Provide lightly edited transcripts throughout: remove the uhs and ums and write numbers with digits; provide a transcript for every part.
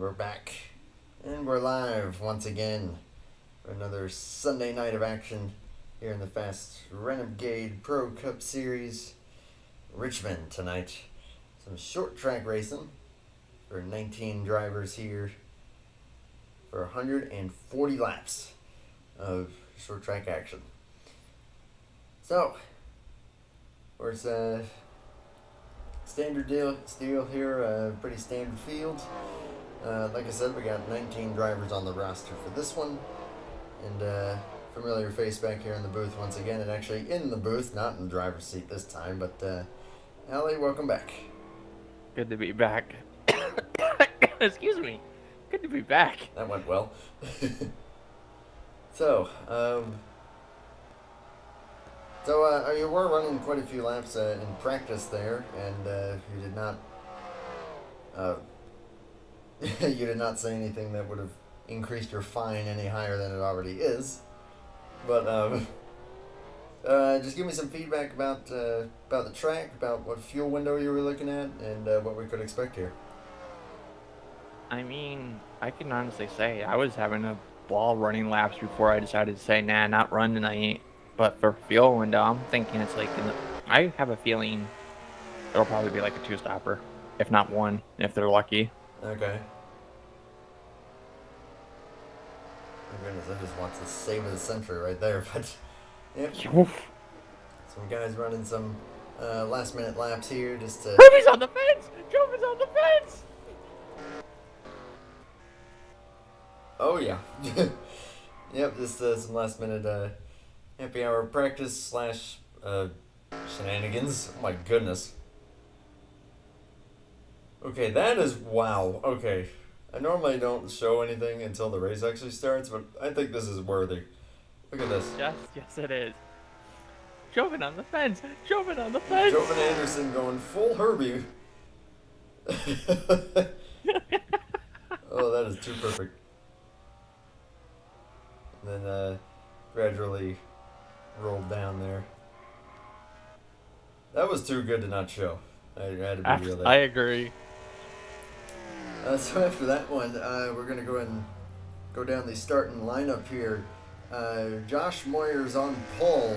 we're back. And we're live once again for another Sunday night of action here in the Fast Renegade Pro Cup Series. Richmond tonight. Some short track racing for 19 drivers here for 140 laps of short track action. So, of course, standard deal here, pretty standard field. Like I said, we got 19 drivers on the roster for this one. And familiar face back here in the booth once again, and actually in the booth, not in the driver's seat this time, but Allie, welcome back. Good to be back. Excuse me. Good to be back. That went well. So, you were running quite a few laps in practice there, and you did not you did not say anything that would have increased your fine any higher than it already is. But just give me some feedback about the track, about what fuel window you were looking at, and what we could expect here. I mean, I can honestly say I was having a ball running laps before I decided to say, nah, not run tonight. But for fuel window, I'm thinking it's like, I have a feeling it'll probably be like a two-stopper, if not one, if they're lucky. Okay. My goodness, I just want the save of the century right there, but yep. Some guys running some last-minute laps here just to... Ruby's on the fence! Jovin's on the fence! Oh, yeah. Yep, just some last-minute happy hour practice slash shenanigans. Oh, my goodness. Okay, that is... Wow. Okay. I normally don't show anything until the race actually starts, but I think this is worthy. Look at this. Yes, it is. Jovin on the fence! Jovin on the fence! Jovan Anderson going full Herbie. Oh, that is too perfect. And then gradually rolled down there. That was too good to not show. I had to be real there. I agree. So after that one, we're going to go ahead and go down the starting lineup here. Josh Moyers on pole.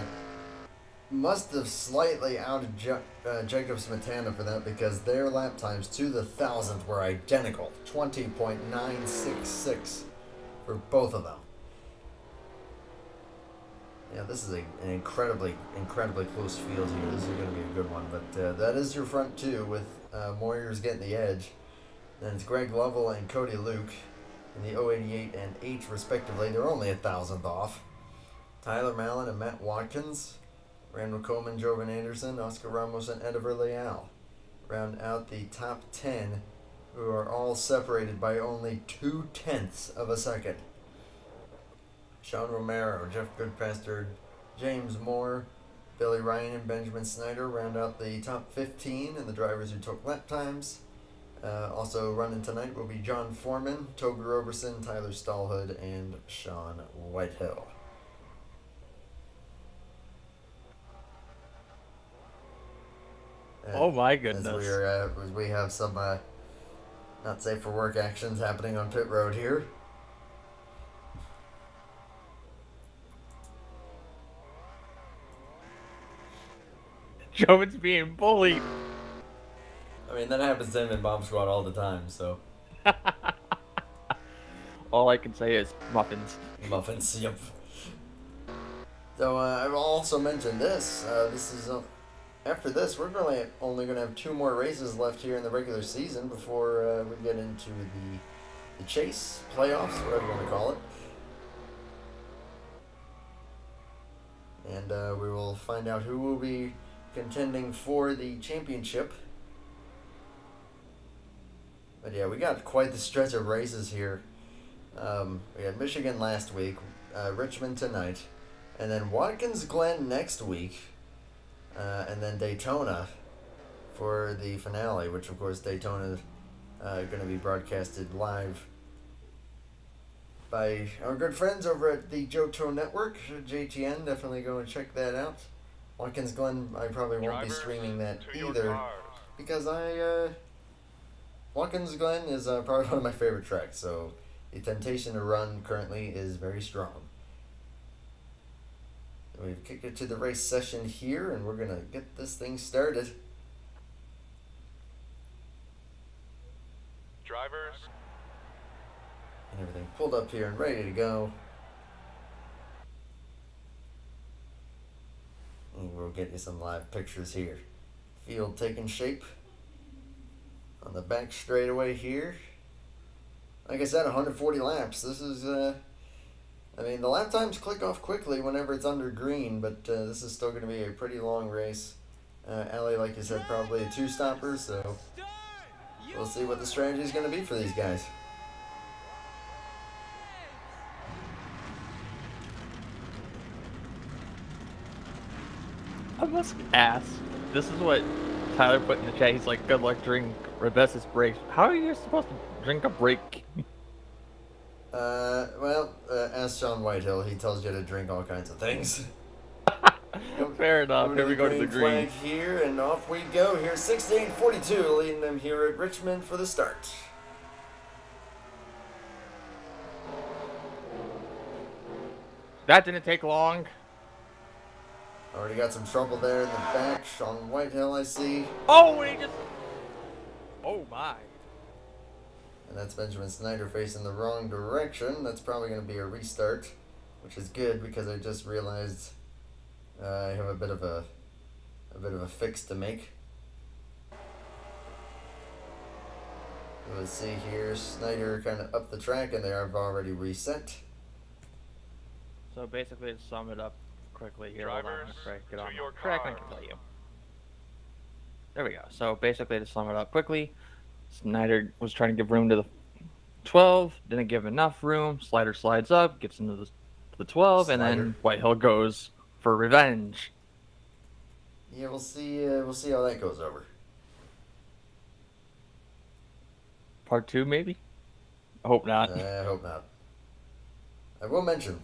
Must have slightly outed Jacob Smetana for that, because their lap times to the 1,000th were identical. 20.966 for both of them. Yeah, this is an incredibly close field here. This is going to be a good one. But that is your front two, with Moyers getting the edge. Then it's Greg Lovell and Cody Luke in the 088 and 8 respectively. They're only 1,000th off. Tyler Mallon and Matt Watkins. Randall Coleman, Jovan Anderson, Oscar Ramos, and Ediver Leal round out the top 10, who are all separated by only 0.2 of a second. Sean Romero, Jeff Goodpaster, James Moore, Billy Ryan, and Benjamin Snyder round out the top 15 and the drivers who took lap times. Also running tonight will be John Foreman, Toby Roberson, Tyler Stallhood, and Sean Whitehill. Oh my goodness. As we have some not safe for work actions happening on pit road here. Jovin's being bullied. I mean, that happens to him in Bomb Squad all the time, so. All I can say is muffins. Muffins, yep. So I've also mentioned this. This is after this, we're really only going to have 2 more races left here in the regular season before we get into the chase, playoffs, whatever you want to call it. And we will find out who will be contending for the championship. But yeah, we got quite the stretch of races here. We had Michigan last week, Richmond tonight, and then Watkins Glen next week, and then Daytona for the finale, which of course Daytona is going to be broadcasted live by our good friends over at the Johto Network, JTN. Definitely go and check that out. Watkins Glen, I probably won't be streaming that either, because Watkins Glen is probably one of my favorite tracks, so the temptation to run currently is very strong. We've kicked it to the race session here, and we're going to get this thing started. Drivers. And everything pulled up here and ready to go. And we'll get you some live pictures here. Field taking shape on the back straightaway here. Like I said, 140 laps. This is, I mean, the lap times click off quickly whenever it's under green, but this is still going to be a pretty long race. Ellie, like you said, probably a two-stopper, so we'll see what the strategy is going to be for these guys. I must ask. This is what Tyler put in the chat. He's like, "Good luck during Rebecca's breaks." How are you supposed to drink a break? Well, ask Sean Whitehill. He tells you to drink all kinds of things. Fair enough. Here we go to the green. Flag here, and off we go. Here's 16:42, leading them here at Richmond for the start. That didn't take long. Already got some trouble there in the back. Sean Whitehill, I see. Oh, he just. Oh my. And that's Benjamin Snyder facing the wrong direction. That's probably going to be a restart, which is good because I just realized I have a bit of a fix to make. Let's see here. Snyder kind of up the track, and they have already reset. So basically, to sum it up quickly here, Drivers, hold on, Craig, get to on your track, and I car. can tell you. There we go. So basically, to sum it up quickly, Snyder was trying to give room to the 12, didn't give enough room. Slider slides up, gets into the 12, and Slider. then Whitehill goes for revenge. Yeah, we'll see. We'll see how that goes over. Part 2, maybe? I hope not. I hope not. I will mention.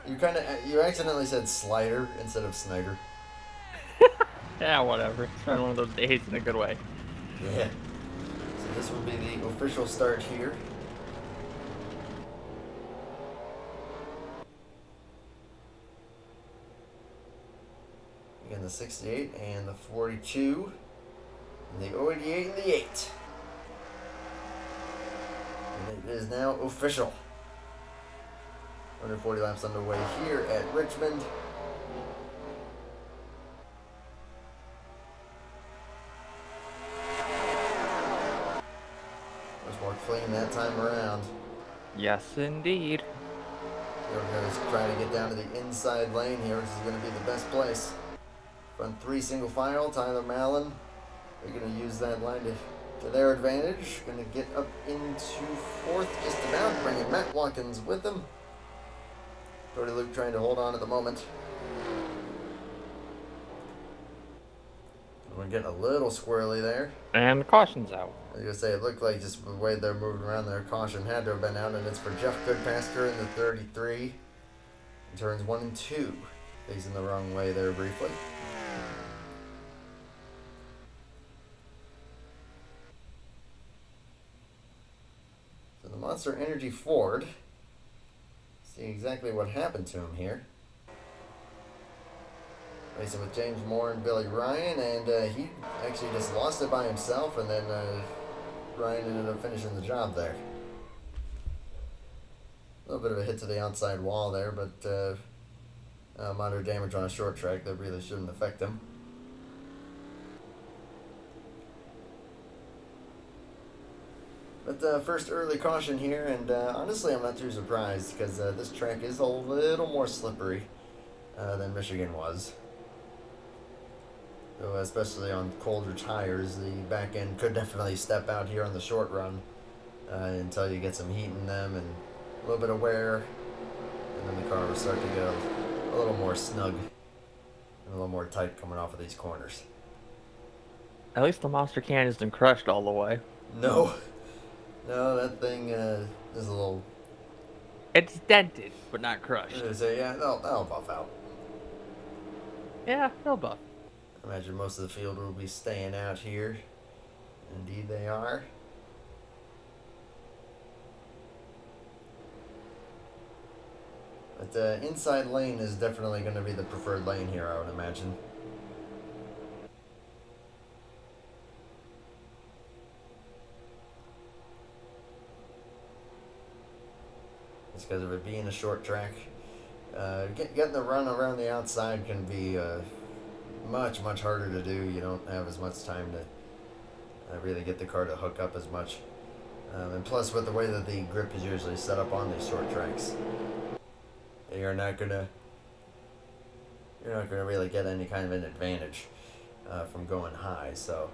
You accidentally said Slider instead of Snyder. Yeah, whatever. It's been one of those days in a good way. Yeah. So this will be the official start here. Again, the 68 and the 42, and the 088 and the 8. And it is now official. 140 laps underway here at Richmond. Much more clean that time around. Yes, indeed. We're going to try to get down to the inside lane here, which is going to be the best place. Front 3 single file, Tyler Mallon. They're going to use that line to their advantage. Going to get up into 4th just about, bringing Matt Watkins with them. Cody Luke trying to hold on at the moment. We're getting a little squirrely there. And the caution's out. I was going to say, it looked like just the way they're moving around, their caution had to have been out, and it's for Jeff Goodpaster in the 33. In turns 1 and 2. Facing the wrong way there briefly. So the Monster Energy Ford. See exactly what happened to him here. Racing with James Moore and Billy Ryan, and he actually just lost it by himself, and then Ryan ended up finishing the job there. A little bit of a hit to the outside wall there, but moderate damage on a short track that really shouldn't affect him. But first early caution here, and honestly I'm not too surprised because this track is a little more slippery than Michigan was. So especially on colder tires, the back end could definitely step out here on the short run until you get some heat in them and a little bit of wear, and then the car will start to go a little more snug and a little more tight coming off of these corners. At least the Monster can isn't crushed all the way. No, that thing is a little. It's dented, but not crushed. So yeah, that'll buff out. Yeah, no buff. I imagine most of the field will be staying out here. Indeed they are. But the inside lane is definitely going to be the preferred lane here, I would imagine. Just because of it being a short track. Getting the run around the outside can be much, much harder to do. You don't have as much time to really get the car to hook up as much. And plus, with the way that the grip is usually set up on these short tracks, you're not gonna really get any kind of an advantage from going high. So,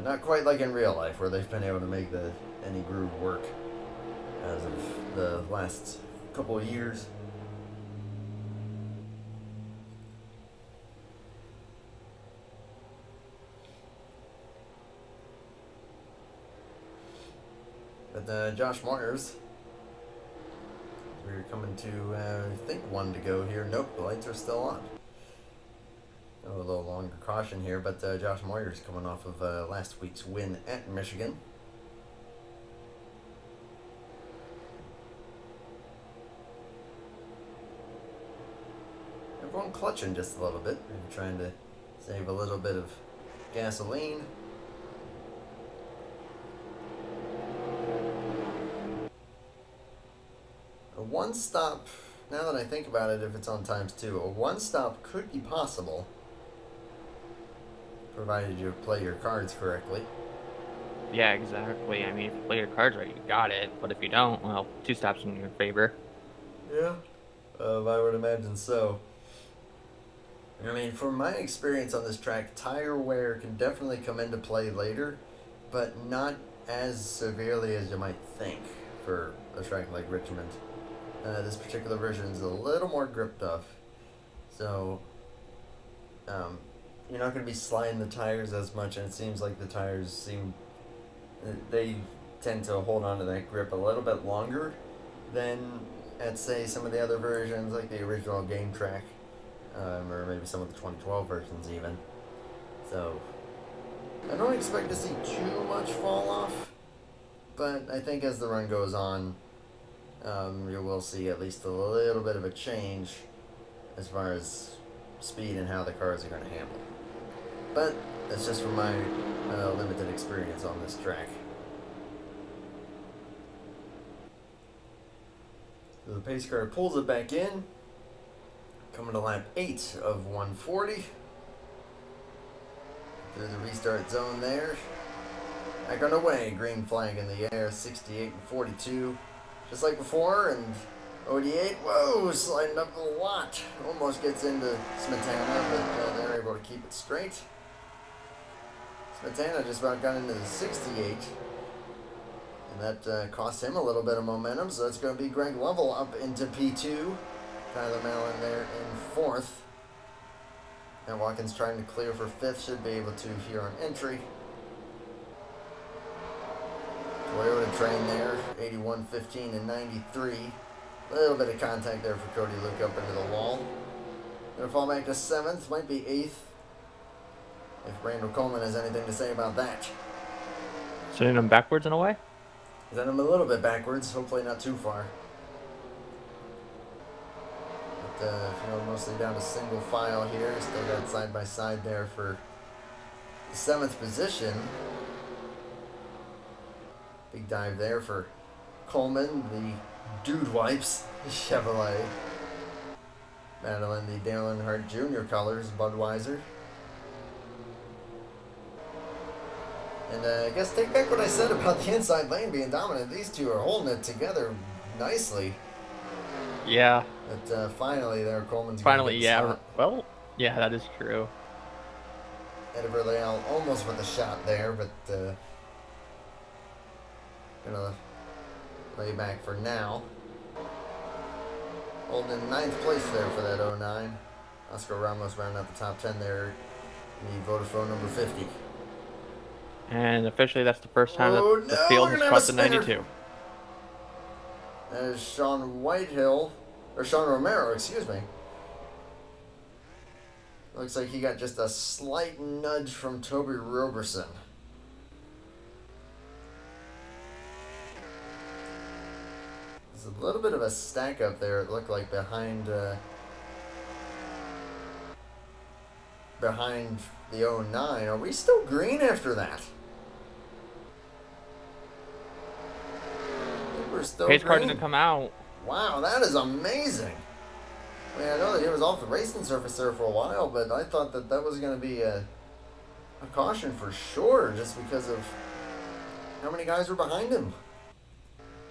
not quite like in real life where they've been able to make any groove work as of the last couple of years. But Josh Moyers, we're coming to, I think, one to go here. Nope, the lights are still on. A little longer caution here, but Josh Moyers coming off of last week's win at Michigan. Everyone clutching just a little bit, maybe trying to save a little bit of gasoline. A one stop, now that I think about it, if it's on times two, a one stop could be possible, provided you play your cards correctly. Yeah, exactly. I mean, if you play your cards right, you got it. But if you don't, well, 2 stops in your favor. Yeah, I would imagine so. I mean, from my experience on this track, tire wear can definitely come into play later, but not as severely as you might think for a track like Richmond. This particular version is a little more grip tough, so you're not going to be sliding the tires as much, and it seems like the tires they tend to hold on to that grip a little bit longer than at, say, some of the other versions, like the original game track, or maybe some of the 2012 versions even. So I don't expect to see too much fall off, but I think as the run goes on, you will see at least a little bit of a change as far as speed and how the cars are going to handle. But that's just from my limited experience on this track. So the pace car pulls it back in, coming to lap 8 of 140. Through the restart zone there. Back underway, green flag in the air, 68 and 42. Just like before, and 88, whoa, sliding up a lot. Almost gets into Smetana, but they're able to keep it straight. Smetana just about got into the 68, and that cost him a little bit of momentum, so it's going to be Greg Lovell up into P2. Tyler Mallon there in 4th. And Watkins trying to clear for 5th, should be able to here on entry. Toyota train there, 81, 15, and 93. A little bit of contact there for Cody Luke up into the wall. Gonna fall back to 7th, might be 8th. If Randall Coleman has anything to say about that. Sending them backwards in a way? Send him a little bit backwards, hopefully not too far. But, mostly down to single file here. Still got side by side there for the 7th position. Big dive there for Coleman, the Dude Wipes Chevrolet. Battling the Dale Earnhardt Jr. colors, Budweiser. And I guess take back what I said about the inside lane being dominant. These two are holding it together nicely. Yeah. But finally there, Coleman's finally, yeah. Well, yeah, that is true. Eddie Verleal almost with a shot there, but gonna lay back for now. Holding in 9th place there for that 09. Oscar Ramos rounding out the top 10 there in the Vodafone number 50. And officially that's the first time that the field has crossed the 92. That is Sean Romero, excuse me. Looks like he got just a slight nudge from Toby Roberson. There's a little bit of a stack up there, it looked like, behind the 09. Are we still green after that? I think we're still Pace car green. didn't come out. Wow, that is amazing. I mean, I know that he was off the racing surface there for a while, but I thought that was going to be a caution for sure, just because of how many guys were behind him.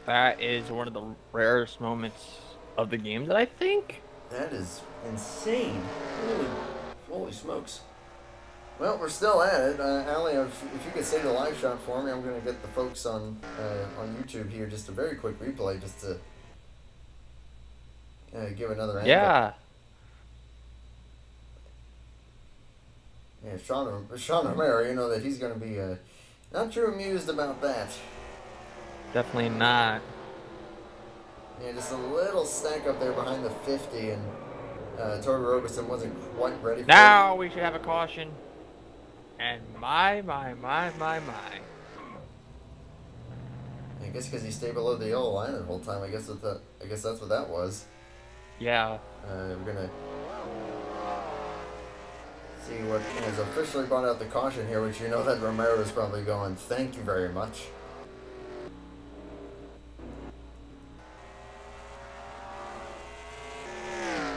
That is one of the rarest moments of the game that I think. That is insane. Holy smokes. Well, we're still at it. Allie, if you could say the live shot for me, I'm going to get the folks on YouTube here just a very quick replay just to give another angle. Yeah. Yeah, Sean Romero, you know that he's going to be not too amused about that. Definitely not. Yeah, just a little stack up there behind the 50, and Toby Roberson wasn't quite ready for Now we should have a caution. And my. I guess because he stayed below the yellow line the whole time. I guess that's what that was. Yeah. We're gonna see what has officially brought out the caution here, which you know that Romero is probably going, thank you very much.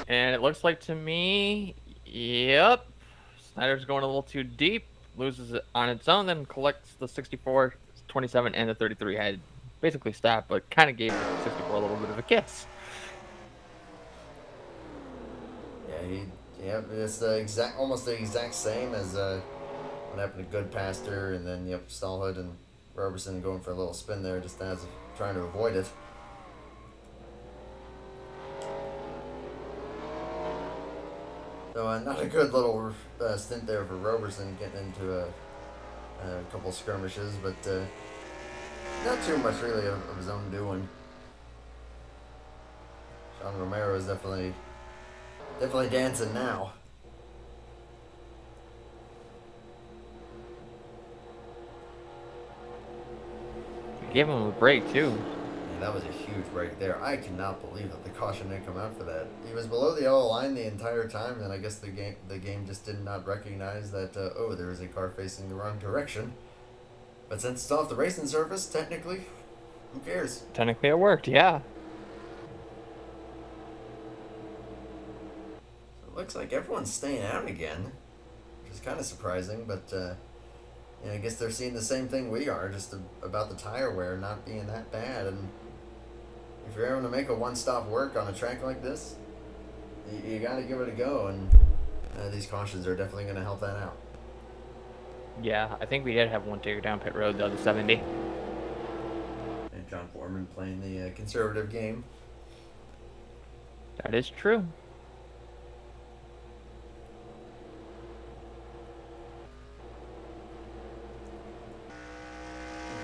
And it looks like to me, yep, Snyder's going a little too deep, loses it on its own, then collects the 64, 27, and the 33 head. Basically stopped, but kind of gave the 64 a little bit of a kiss. Yeah, it's almost the exact same as what happened to Goodpaster, and then Stallhood and Roberson going for a little spin there, just as trying to avoid it. So not a good little stint there for Roberson, getting into a couple skirmishes, but not too much really of his own doing. Sean Romero is definitely dancing now. Give him a break too. Yeah, that was a huge break there. I cannot believe that the caution didn't come out for that. He was below the yellow line the entire time, and I guess the game just did not recognize that there is a car facing the wrong direction. But since it's off the racing surface, technically, who cares? Technically it worked, yeah. So it looks like everyone's staying out again, which is kind of surprising, but I guess they're seeing the same thing we are, just about the tire wear not being that bad. And if you're able to make a one-stop work on a track like this, you got to give it a go, and these cautions are definitely going to help that out. Yeah, I think we did have one take down pit road the other 70. And John Foreman playing the conservative game. That is true.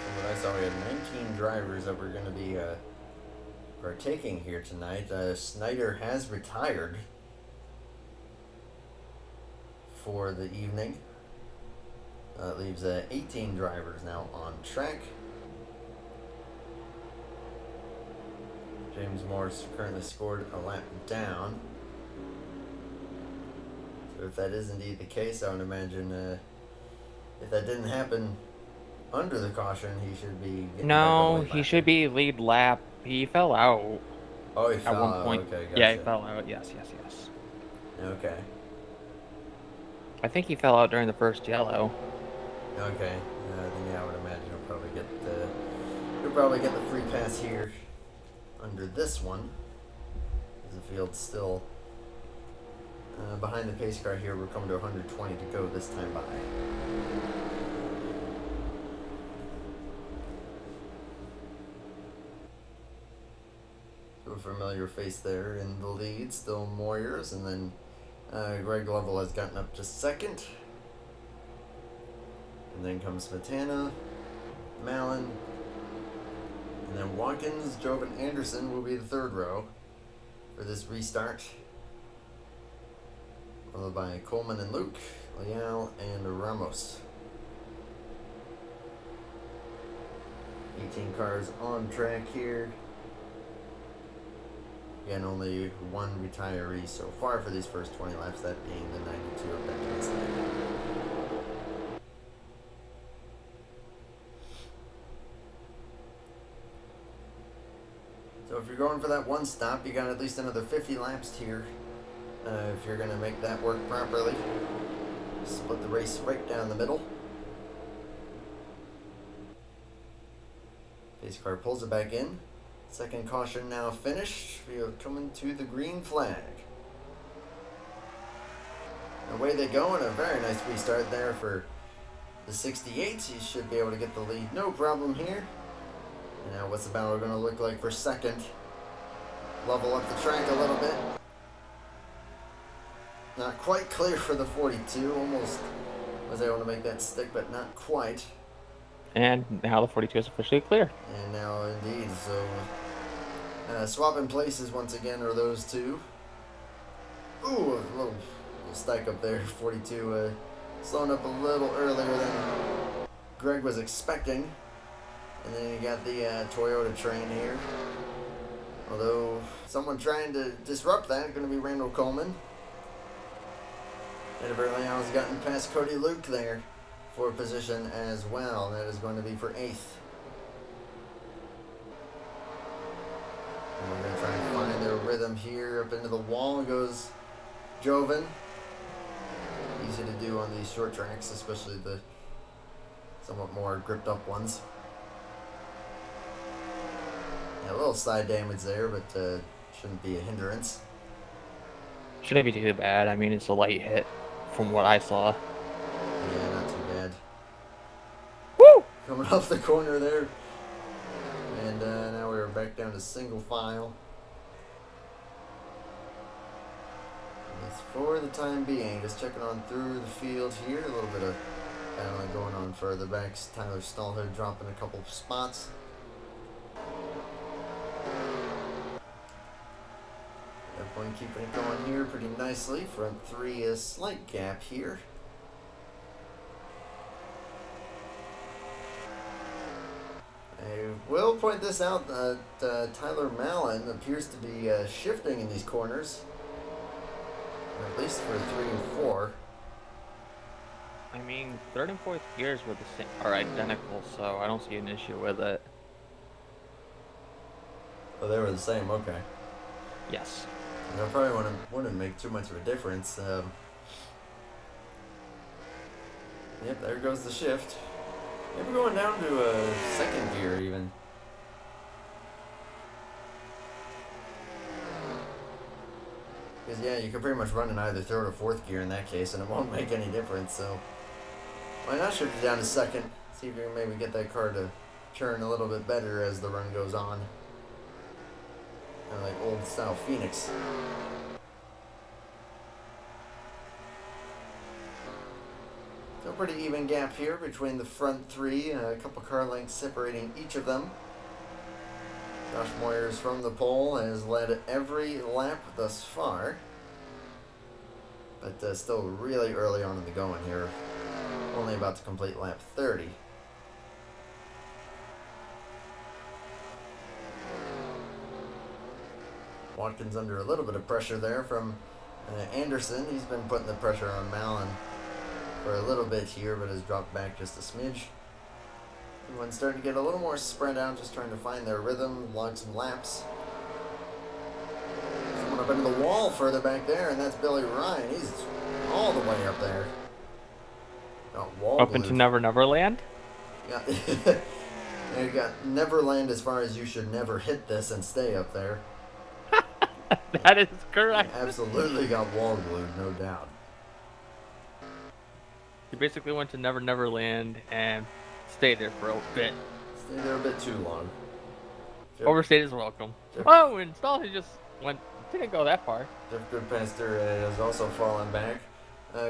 From what I saw, we had 19 drivers that were going to be partaking here tonight. Snyder has retired for the evening. Leaves 18 drivers now on track. James Morris currently scored a lap down. So if that is indeed the case, I would imagine if that didn't happen under the caution, he should be getting back on the lead he lap. should be lead lap. He fell out. Oh, he fell at one out. point. Okay, gotcha. Yeah, he fell out. Yes. Okay. I think he fell out during the first yellow. Okay. Then I would imagine he'll probably get the free pass here under this one. As the field's still behind the pace car here. We're coming to 120 to go this time by. So a familiar face there in the lead. Still Moyers, and then Greg Lovell has gotten up to second. And then comes Smetana, Mallon, and then Watkins, Joven Anderson will be the third row for this restart. followed by Coleman and Luke, Leal, and Ramos. 18 cars on track here. Again, only one retiree so far for these first 20 laps, that being the 92 of Benjamin Slater. So if you're going for that one stop, you got at least another 50 laps here. If you're going to make that work properly. Split the race right down the middle. Pace car pulls it back in. Second caution now finished. We are coming to the green flag. Away they go, and a very nice restart there for the 68. He should be able to get the lead, no problem here. And now what's the battle going to look like for second? Level up the track a little bit. Not quite clear for the 42. Almost was able to make that stick, but not quite. And now the 42 is officially clear. And now indeed, so swapping places once again are those two. Ooh, a little stack up there. 42 slowing up a little earlier than Greg was expecting. And then you got the Toyota train here. Although someone trying to disrupt that, going to be Randall Coleman. And apparently I was gotten past Cody Luke there for position as well. That is going to be for 8th. And we're going to try and find their rhythm here. Up into the wall goes Joven. Easy to do on these short tracks, especially the somewhat more gripped up ones. Yeah, a little side damage there, but shouldn't be a hindrance. Shouldn't be too bad. I mean, it's a light hit from what I saw. Yeah, not too bad. Woo! Coming off the corner there. And now we're back down to single file. And it's for the time being. Just checking on through the field here. A little bit of battling going on further back. Tyler Stallhood dropping a couple of spots. Definitely keeping it going here pretty nicely. Front 3 is slight gap here. I will point this out that Tyler Mallon appears to be shifting in these corners, at least for 3 and 4. I mean, 3rd and 4th gears were are identical, so I don't see an issue with it. Oh, they were the same. Okay. Yes. I probably wouldn't make too much of a difference. Yep, there goes the shift. Maybe going down to a 2nd gear even. Because yeah, you could pretty much run in either 3rd or 4th gear in that case, and it won't make any difference. So why not shift it down to 2nd? See if you can maybe get that car to turn a little bit better as the run goes on. Kind of like old style Phoenix. So pretty even gap here between the front 3, a couple car lengths separating each of them. Josh Moyers from the pole has led every lap thus far, but still really early on in the going here. Only about to complete lap 30. Watkins under a little bit of pressure there from Anderson. He's been putting the pressure on Mallon for a little bit here, but has dropped back just a smidge. Everyone's starting to get a little more spread out, just trying to find their rhythm, log some laps. Someone up into the wall further back there, and that's Billy Ryan. He's all the way up there. Got wall Up into Never Never Land? Yeah. You got Neverland as far as you should never hit this and stay up there. That is correct. Absolutely got wall glued, no doubt. You basically went to Never Never Land and stayed there for a bit. Stayed there a bit too long. Overstayed his welcome. Jeff, Oh, and Stallhead just didn't go that far. Jeff Goodpaster has also fallen back.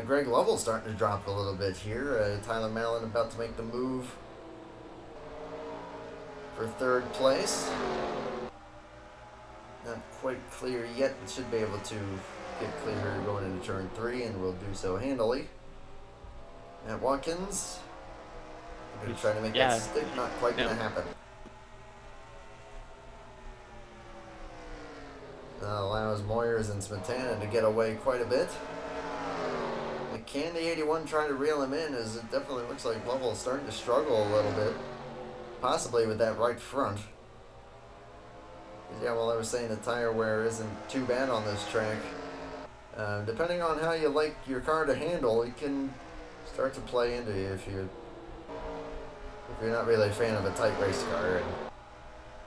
Greg Lovell starting to drop a little bit here. Tyler Mallon about to make the move for 3rd place. Not quite clear yet, but should be able to get clear going into turn 3, and we'll do so handily. Matt Watkins, going to try to make that stick, not quite going to happen. That allows Moyers and Smetana to get away quite a bit. Can the 81 try to reel him in, as it definitely looks like Lovell is starting to struggle a little bit. Possibly with that right front. Yeah, well, I was saying the tire wear isn't too bad on this track. Depending on how you like your car to handle, it can start to play into you if you're not really a fan of a tight race car. And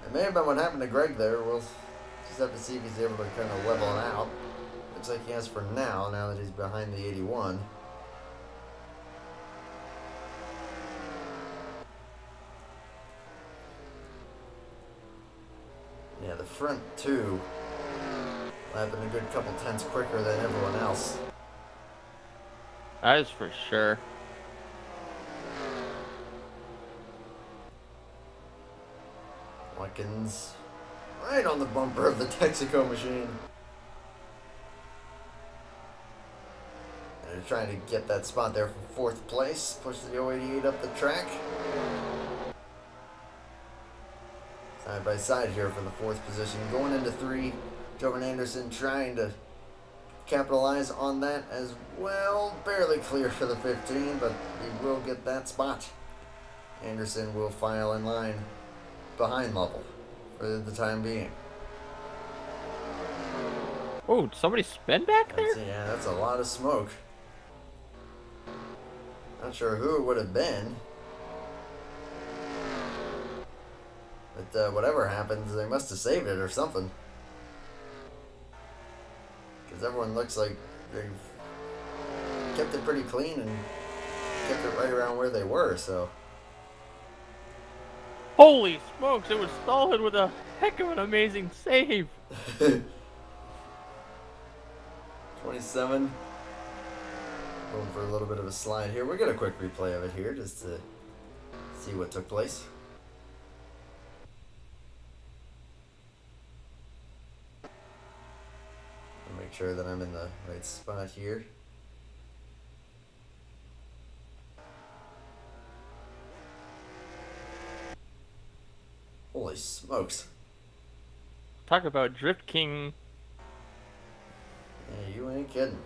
it may have been what happened to Greg there. We'll just have to see if he's able to kind of level it out. Looks like he has for now that he's behind the 81. Yeah, the front two lapping a good couple tenths quicker than everyone else. That is for sure. Watkins right on the bumper of the Texaco machine. And they're trying to get that spot there for 4th place. Push the 088 up the track. Side by side here for the 4th position. Going into 3, Jovan Anderson trying to capitalize on that as well. Barely clear for the 15, but he will get that spot. Anderson will file in line behind Lovell for the time being. Oh, did somebody spin back there? Yeah, that's a lot of smoke. Not sure who it would have been. But whatever happens, they must have saved it or something. Because everyone looks like they've kept it pretty clean and kept it right around where they were, so. Holy smokes, it was Stallhead with a heck of an amazing save. 27. Going for a little bit of a slide here. We'll get a quick replay of it here just to see what took place. Make sure that I'm in the right spot here. Holy smokes. Talk about Drift King. Yeah, you ain't kidding.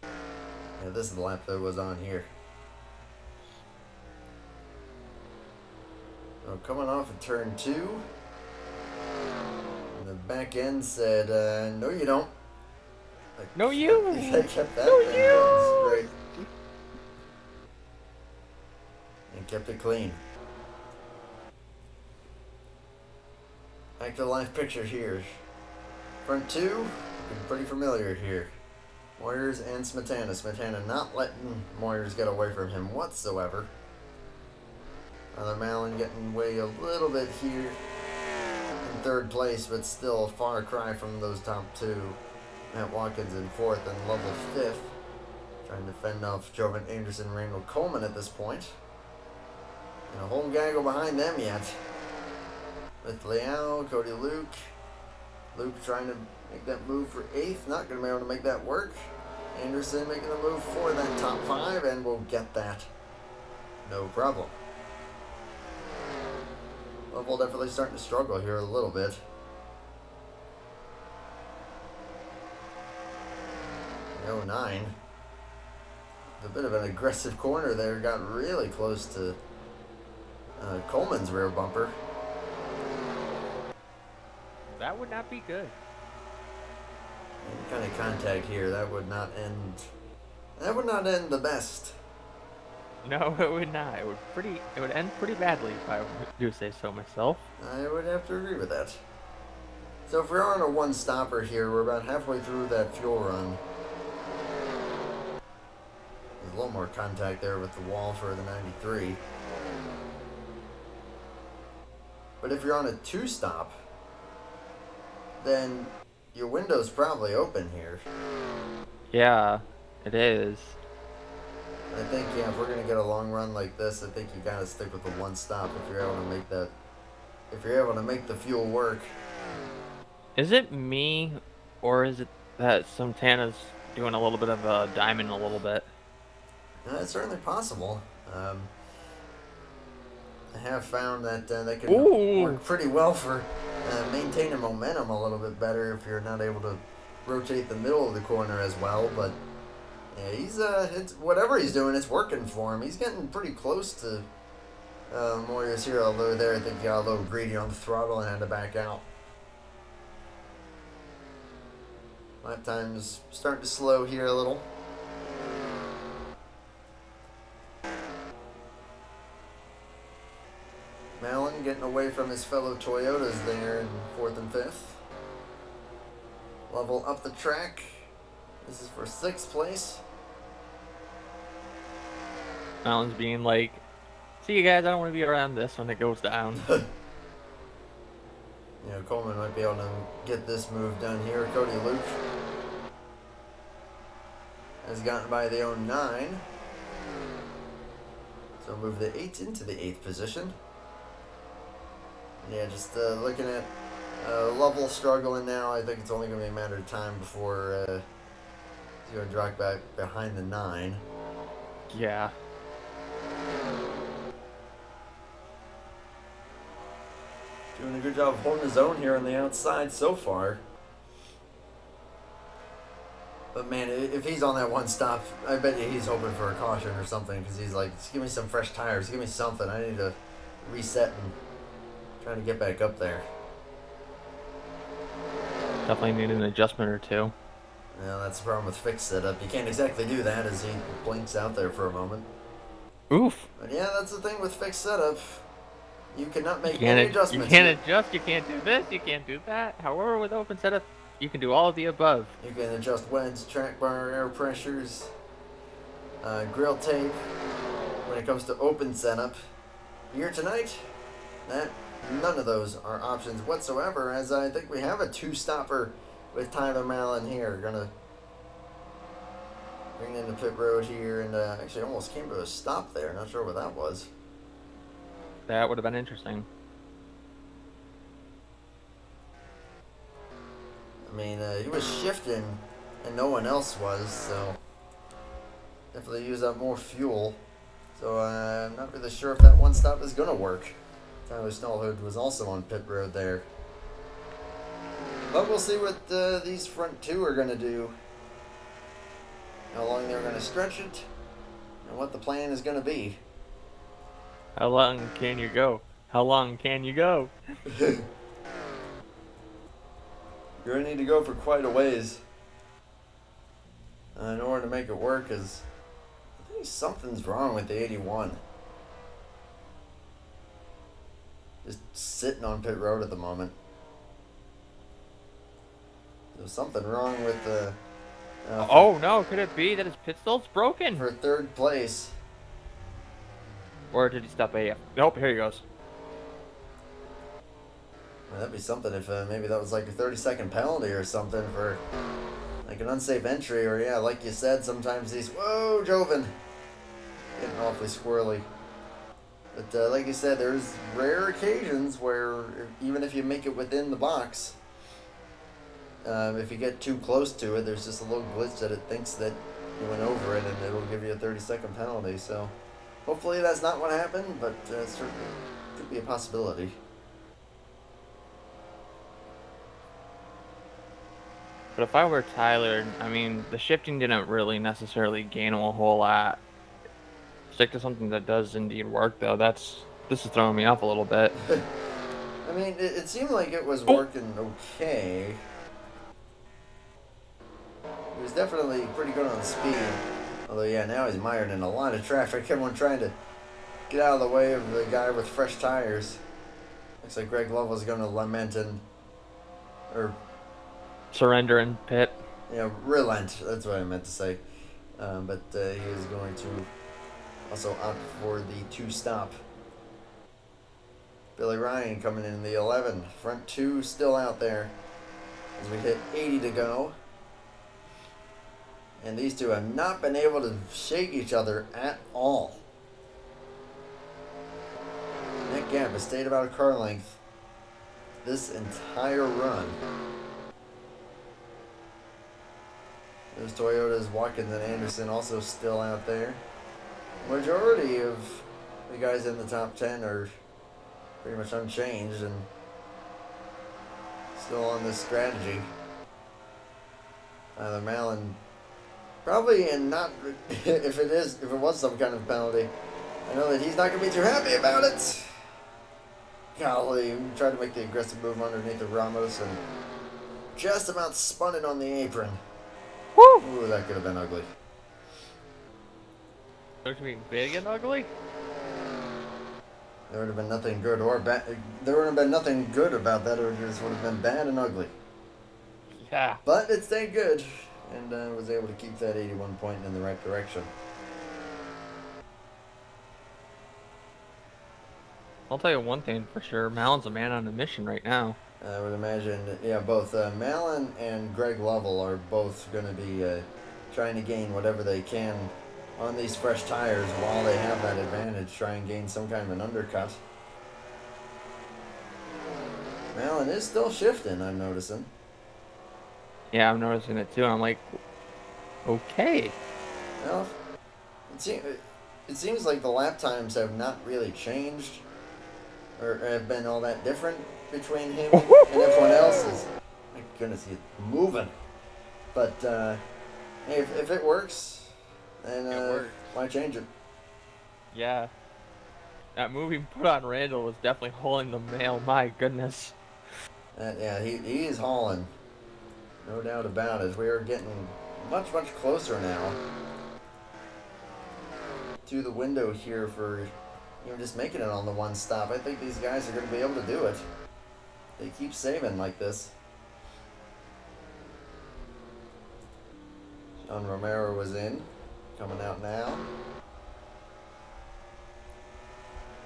Yeah, this is the lap that was on here. So coming off of turn 2. And the back end said, no you don't. No you! They kept that no thing you! straight. And kept it clean. Back to the live picture here. Front 2, looking pretty familiar here. Moyers and Smetana. Smetana not letting Moyers get away from him whatsoever. Tyler Mallon getting away a little bit here in 3rd place, but still a far cry from those top 2. Matt Watkins in 4th and Lovell 5th. Trying to fend off Jovan Anderson, Randall Coleman at this point. And a whole gaggle behind them yet. With Leal, Cody Luke. Luke trying to make that move for 8th. Not going to be able to make that work. Anderson making the move for that top 5, and we'll get that. No problem. Lovell definitely starting to struggle here a little bit. Oh, 09. A bit of an aggressive corner there. Got really close to Coleman's rear bumper. That would not be good. Any kind of contact here, that would not end. That would not end the best. No, it would not. It would end pretty badly if I do say so myself. I would have to agree with that. So if we're on a one-stopper here, we're about halfway through that fuel run. There's a little more contact there with the wall for the 93. But if you're on a two-stop, then your window's probably open here. Yeah, it is. I think, yeah, if we're going to get a long run like this, I think you got to stick with the one stop if you're able to make that if you're able to make the fuel work. Is it me, or is it that Santana's doing a little bit of a diamond a little bit? It's certainly possible. I have found that they can Ooh. work pretty well for maintaining momentum a little bit better if you're not able to rotate the middle of the corner as well. But yeah, it's whatever he's doing, it's working for him. He's getting pretty close to Moyers here, although there I think he got a little greedy on the throttle and had to back out. Lap time's starting to slow here a little. Malin getting away from his fellow Toyotas there in 4th and 5th. Level up the track. This is for 6th place. Alan's being like, see you guys, I don't want to be around this when it goes down. You know, Coleman might be able to get this move done here. Cody Luke has gotten by the 09. So move the 8 into the 8th position. Yeah, just looking at Lovell struggling now. I think it's only going to be a matter of time before he's going to drop back behind the 9. Yeah. Doing a good job of holding his own here on the outside so far. But man, if he's on that one stop, I bet you he's hoping for a caution or something, because he's like, just give me some fresh tires, give me something. I need to reset and trying to get back up there. Definitely need an adjustment or two. Yeah, that's the problem with fixed setup. You can't exactly do that as he blinks out there for a moment. Oof. But yeah, that's the thing with fixed setup. You cannot make You any can't adjustments. adjust, you can't do this, you can't do that. However, with open setup, you can do all of the above. You can adjust wedge, track bar, air pressures, grill tape. When it comes to open setup, here tonight, none of those are options whatsoever, as I think we have a 2-stopper with Tyler Malin here. Gonna bring into pit road here, and actually almost came to a stop there. Not sure what that was. That would have been interesting. I mean, he was shifting, and no one else was, so definitely use up more fuel. So I'm not really sure if that one stop is going to work. Tyler Stallhood was also on pit road there. But we'll see what these front two are going to do. How long they're going to stretch it, and what the plan is going to be. How long can you go? How long can you go? You're going to need to go for quite a ways in order to make it work, because I think something's wrong with the 81. Just sitting on pit road at the moment. There's something wrong with the... Oh no, could it be that his pit stall's broken? For 3rd place. Or did he stop AF? Nope, here he goes. Well, that'd be something if maybe that was like a 30-second penalty or something for like an unsafe entry, or yeah, like you said, sometimes these, whoa, Joven, getting awfully squirrely. But like you said, there's rare occasions where even if you make it within the box, if you get too close to it, there's just a little glitch that it thinks that you went over it, and it'll give you a 30-second penalty. So hopefully that's not what happened, but certainly could be a possibility. But if I were Tyler, I mean, the shifting didn't really necessarily gain him a whole lot. Stick to something that does indeed work, though. This is throwing me off a little bit. I mean, it seemed like it was working okay. He was definitely pretty good on speed. Although, yeah, now he's mired in a lot of traffic. Everyone trying to get out of the way of the guy with fresh tires. Looks like Greg Lovell's going to lament or Surrender and pit. yeah, relent. That's what I meant to say. But he is going to also opt for the 2-stop. Billy Ryan coming in the 11. Front 2 still out there as we hit 80 to go. And these two have not been able to shake each other at all. That gap has stayed about a car length this entire run. There's Toyota's Watkins and Anderson also still out there. Majority of the guys in the top 10 are pretty much unchanged and still on this strategy. Tyler Mallon probably, and not if it was some kind of penalty, I know that he's not going to be too happy about it. Golly, we tried to make the aggressive move underneath the Ramos and just about spun it on the apron. Woo! Ooh, that could have been ugly. Looks to be big and ugly. There would have been nothing good or bad. There would have been nothing good about that. It just would have been bad and ugly. Yeah. But it stayed good, and was able to keep that 81 point in the right direction. I'll tell you one thing for sure. Mallon's a man on a mission right now. I would imagine, yeah, both Mallon and Greg Lovell are both going to be trying to gain whatever they can on these fresh tires while they have that advantage, try and gain some kind of an undercut. Mallon is still shifting, I'm noticing. Yeah, I'm noticing it too. I'm like, okay. Well, it seems like the lap times have not really changed or have been all that different between him and everyone else. My goodness, he's moving. But hey, if it works, then why change it? Yeah. That move he put on Randall was definitely hauling the mail. My goodness. Yeah, he is hauling. No doubt about it. We are getting much closer now to the window here for just making it on the one stop. I think these guys are going to be able to do it. They keep saving like this. Sean Romero was in, coming out now.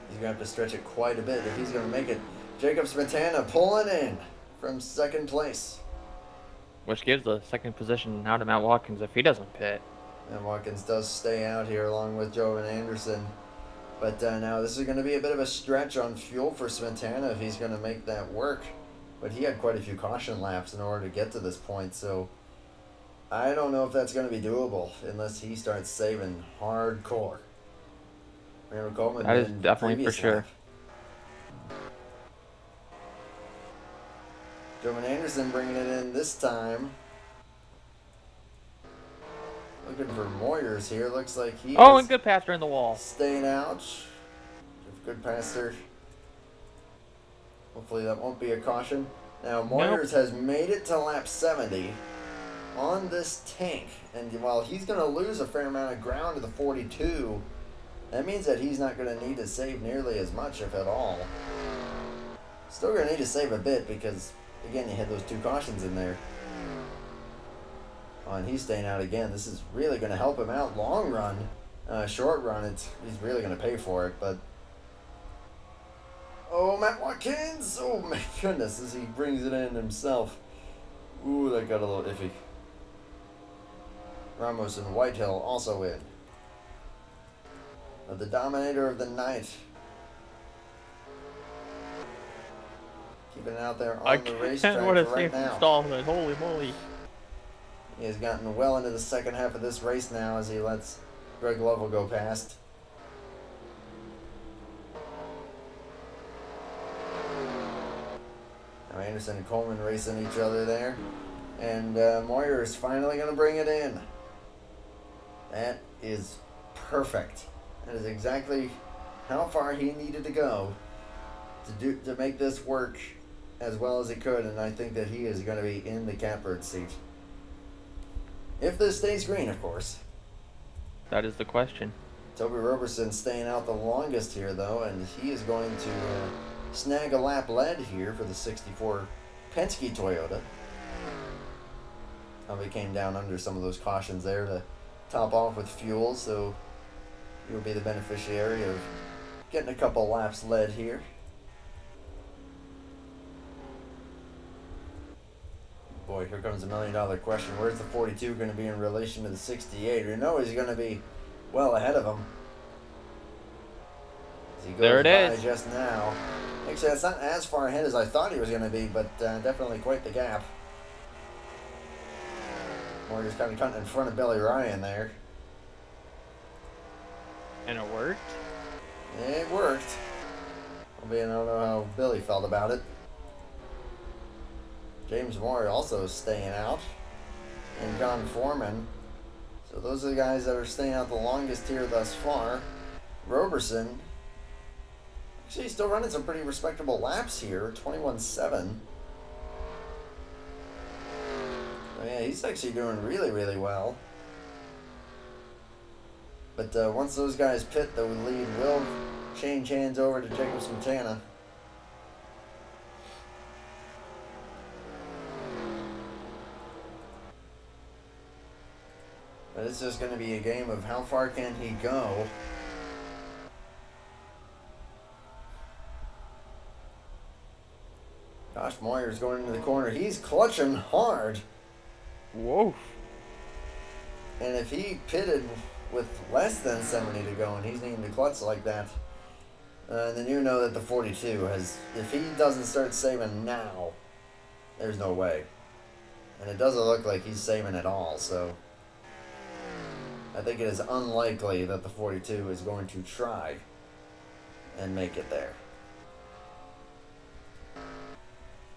He's going to have to stretch it quite a bit if he's going to make it. Jacob Smetana pulling in from second place. Which gives the second position now to Matt Watkins if he doesn't pit. And Watkins does stay out here along with Jovan Anderson. But now this is going to be a bit of a stretch on fuel for Smetana if he's going to make that work. But he had quite a few caution laps in order to get to this point, so I don't know if that's going to be doable unless he starts saving hardcore. Randall Coleman, that is definitely for sure. Jovan Anderson bringing it in this time. Looking for Moyers here. Looks like he and good pass during the wall. Staying out. Good passer. Hopefully that won't be a caution. Now Moyers has made it to lap 70 on this tank. And while he's going to lose a fair amount of ground to the 42, that means that he's not going to need to save nearly as much, if at all. Still going to need to save a bit because, again, you had those two cautions in there. Oh, and he's staying out again. This is really going to help him out long run. Short run, he's really going to pay for it. But oh, Matt Watkins! Oh my goodness, as he brings it in himself. Ooh, that got a little iffy. Ramos and Whitehill also in. The dominator of the night. Keeping it out there on the racetrack right now. Installment. Holy moly. He has gotten well into the second half of this race now as he lets Greg Lovell go past. Now Anderson and Coleman racing each other there. And Moyer is finally going to bring it in. That is perfect. That is exactly how far he needed to go to make this work as well as he could. And I think that he is going to be in the catbird seat. If this stays green, of course. That is the question. Toby Roberson staying out the longest here, though, and he is going to snag a lap lead here for the 64 Penske Toyota. Probably came down under some of those cautions there to top off with fuel, so he will be the beneficiary of getting a couple laps lead here. Boy, here comes the $1 million question. Where's the 42 going to be in relation to the 68? You know he's going to be well ahead of him. As he goes there it by is. just now. Actually, that's not as far ahead as I thought he was going to be, but definitely quite the gap. Moyer's kind of cutting in front of Billy Ryan there. And it worked? It worked. Albeit I don't know how Billy felt about it. James Moyer also staying out. And John Foreman. So those are the guys that are staying out the longest here thus far. Roberson. Actually, still running some pretty respectable laps here. 21.7. Oh, yeah, he's actually doing really, really well. But once those guys pit, the lead will change hands over to Jacob Smetana. But it's just going to be a game of how far can he go. Josh Moyer's going into the corner. He's clutching hard. Whoa. And if he pitted with less than 70 to go and he's needing to clutch like that, then you know that the 42 has, if he doesn't start saving now, there's no way. And it doesn't look like he's saving at all, so I think it is unlikely that the 42 is going to try and make it there.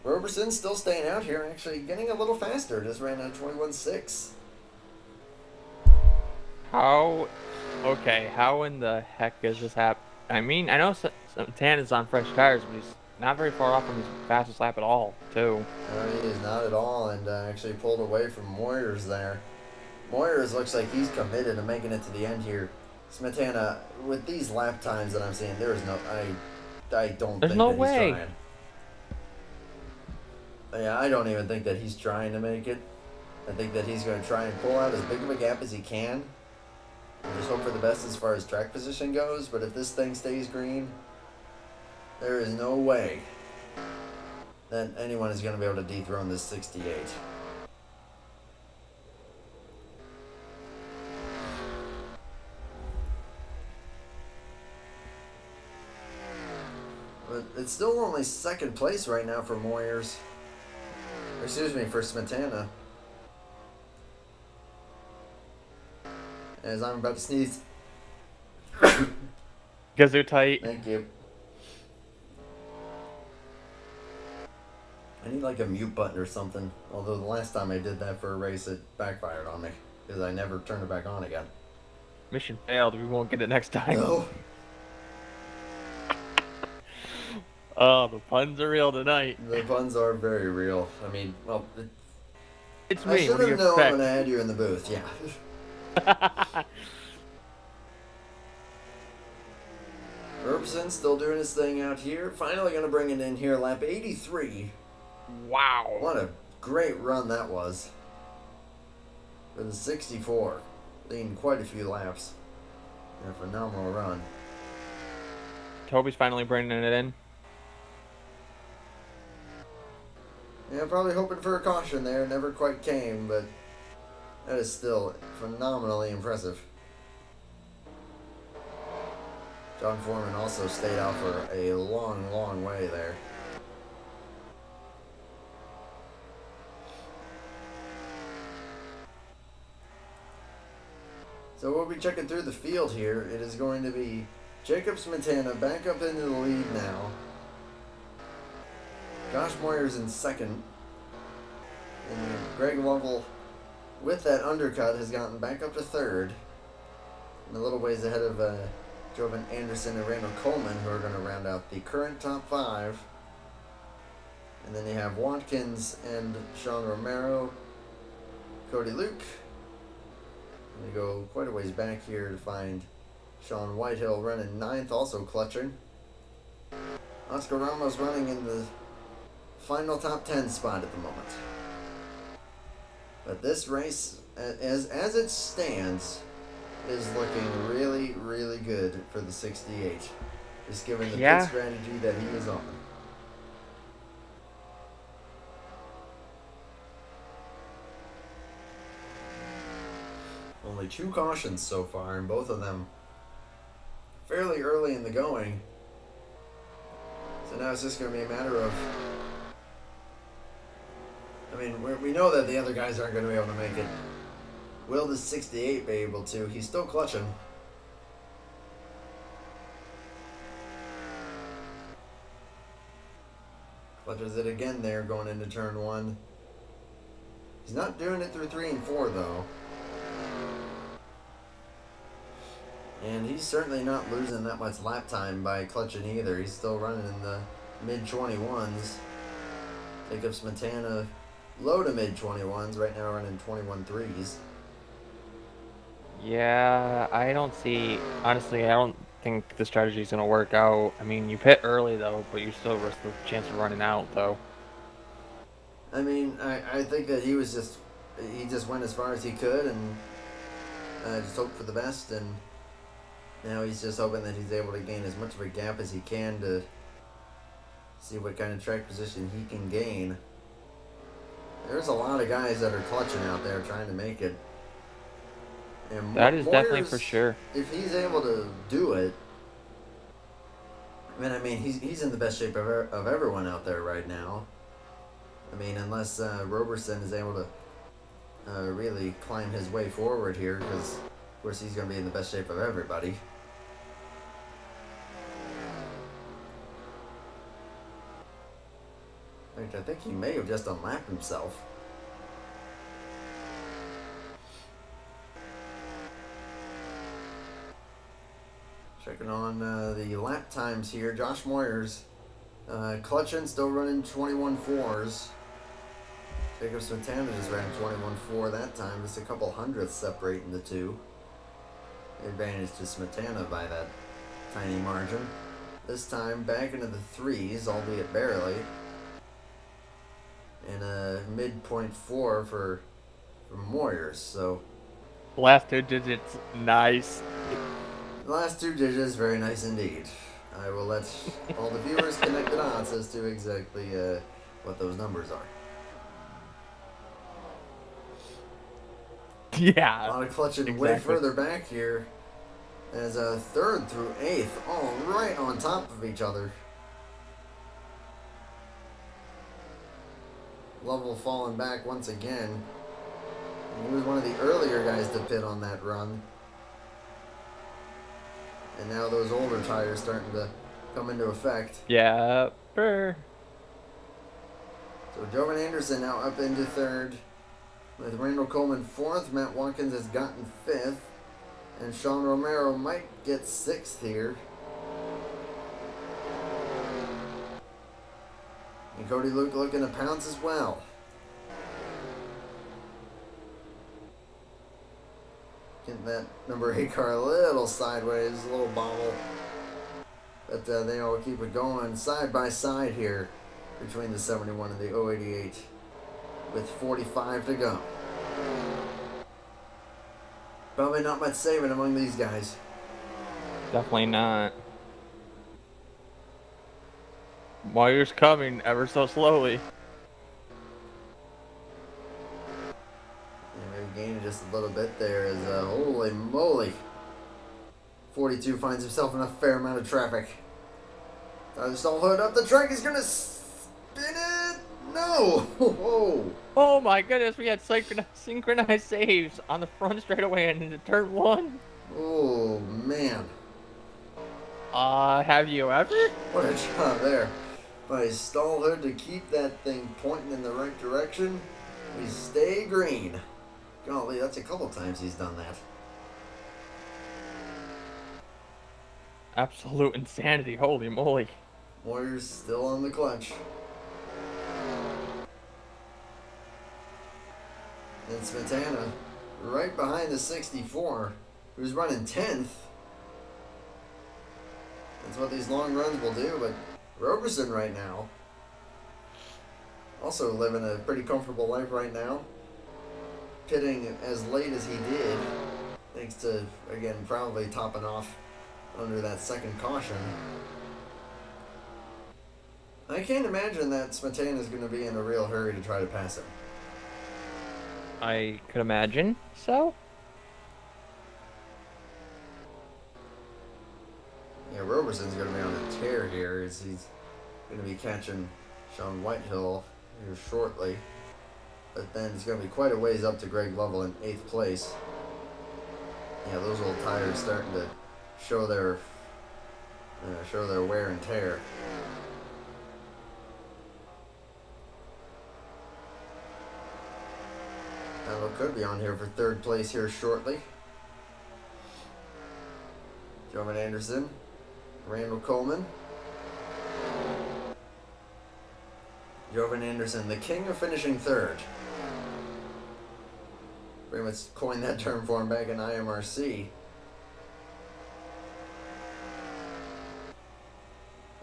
Roberson still staying out here, actually getting a little faster, just ran a 21.6. How? Okay, how in the heck is this happen? I mean, I know Tan is on fresh tires, but he's not very far off from his fastest lap at all, too. No, he is not at all, and actually pulled away from Moyers there. Moyers looks like he's committed to making it to the end here. Smetana, with these lap times that I'm seeing, there is no, I don't There's think no that way. he's trying. Yeah, I don't even think that he's trying to make it. I think that he's going to try and pull out as big of a gap as he can. And just hope for the best as far as track position goes. But if this thing stays green, there is no way that anyone is going to be able to dethrone this 68. But it's still only second place right now for Moyers. Excuse me, for Smetana. As I'm about to sneeze. Gazoo tight. Thank you. I need like a mute button or something. Although the last time I did that for a race, it backfired on me. Because I never turned it back on again. Mission failed. We won't get it next time. No. Oh, the puns are real tonight. The puns are very real. I mean, well, It's I me. should What do you have known expect? when I had you in the booth, yeah. Roberson still doing his thing out here. Finally going to bring it in here, lap 83. Wow. What a great run that was. For the 64. Leading quite a few laps. A phenomenal run. Toby's finally bringing it in. Yeah, probably hoping for a caution there. Never quite came, but that is still phenomenally impressive. John Foreman also stayed out for a long, long way there. So we'll be checking through the field here. It is going to be Jacob Smetana back up into the lead now. Josh Moyer's in second. And Greg Lovell, with that undercut, has gotten back up to third. And a little ways ahead of Jovan Anderson and Randall Coleman, who are going to round out the current top five. And then you have Watkins and Sean Romero, Cody Luke. And you go quite a ways back here to find Sean Whitehill running ninth, also clutching. Oscar Ramos running in the final top 10 spot at the moment. But this race, as it stands, is looking really, really good for the 68. Just given the pit strategy that he is on. Only 2 cautions so far, and both of them fairly early in the going. So And now it's just going to be a matter of. I mean, we know that the other guys aren't going to be able to make it. Will the 68 be able to? He's still clutching. Clutches it again there going into turn 1. He's not doing it through 3 and 4 though. And he's certainly not losing that much lap time by clutching either. He's still running in the mid-21s. Jacob Smetana low to mid-21s. Right now running 21.3s. Yeah, I don't see. Honestly, I don't think the strategy is going to work out. I mean, you pit early though, but you still risk the chance of running out though. I mean, I think that he just went as far as he could and just hoped for the best, and now he's just hoping that he's able to gain as much of a gap as he can to see what kind of track position he can gain. There's a lot of guys that are clutching out there trying to make it. And That is definitely for sure. If he's able to do it, I mean, he's in the best shape of everyone out there right now. I mean, unless Roberson is able to really climb his way forward here, because, of course, he's going to be in the best shape of everybody. In fact, I think he may have just unlapped himself. Checking on the lap times here. Josh Moyers clutching, still running 21.4s. Jacob Smetana just ran 21.4 that time. Just a couple hundredths separating the two. Advantage to Smetana by that tiny margin. This time back into the 3s, albeit barely. And a mid-.4 for Moyers. So Last 2 digits, nice. the last 2 digits, very nice indeed. I will let all the viewers connect the dots as to exactly what those numbers are. Yeah. A lot of clutching way further back here as a 3rd through 8th, all right on top of each other. Lovell falling back once again. He was one of the earlier guys to pit on that run. And now those older tires starting to come into effect. Yeah. So Jovan Anderson now up into 3rd. With Randall Coleman 4th. Matt Watkins has gotten 5th. And Sean Romero might get 6th here. And Cody Luke looking to pounce as well. Getting that number 8 car a little sideways, a little bobble. But they all keep it going side by side here between the 71 and the 088 with 45 to go. Probably not much saving among these guys. Definitely not. Moyer's coming ever so slowly. Yeah, maybe gaining just a little bit there as holy moly. 42 finds himself in a fair amount of traffic. Tyler Stallhood up the track. He's going to spin it. No. Whoa. Oh my goodness, we had synchronized saves on the front straightaway and into turn 1. Oh, man. Have you ever? What a job there by Stallhood to keep that thing pointing in the right direction. We stay green. Golly, that's a couple times he's done that. Absolute insanity, holy moly. Warriors still on the clutch. And Smetana right behind the 64, who's running 10th. That's what these long runs will do, but Roberson right now also living a pretty comfortable life right now. Pitting as late as he did, thanks to, again, probably topping off under that second caution. I can't imagine that Smetana is going to be in a real hurry to try to pass him. I could imagine so. Yeah, Roberson's going to be on a tear here as he's Going to be catching Sean Whitehill here shortly. But then it's going to be quite a ways up to Greg Lovell in 8th place. Yeah, those old tires starting to show their wear and tear. Allo could be on here for 3rd place here shortly. Jovan Anderson, Randall Coleman. Jovan Anderson, the king of finishing 3rd. Pretty much coined that term for him back in IMRC.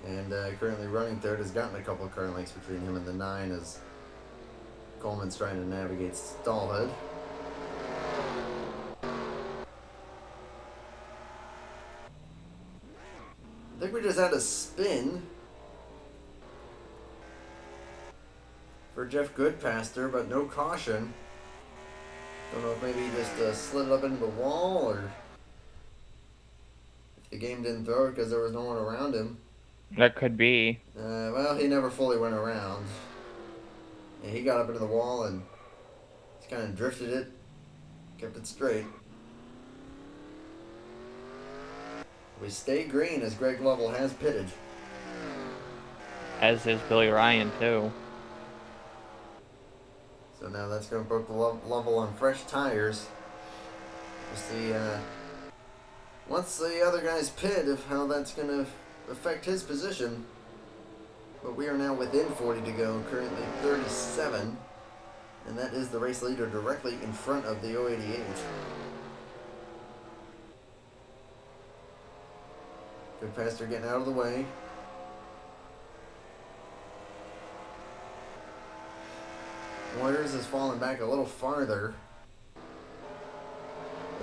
And currently running 3rd, has gotten a couple of car lengths between him and the 9 as Coleman's trying to navigate Stallhood. I think we just had a spin for Jeff Goodpaster, but no caution. Don't know if maybe he just slid it up into the wall, or if the game didn't throw it because there was no one around him. That could be. Well, he never fully went around. Yeah, he got up into the wall and just kind of drifted it, kept it straight. We stay green as Greg Lovell has pitted. As is Billy Ryan, too. So now that's going to put Lovell on fresh tires. We'll see once the other guys pit if how that's going to affect his position. But we are now within 40 to go, currently 37. And that is the race leader directly in front of the 088. Goodpaster getting out of the way. Warriors has fallen back a little farther.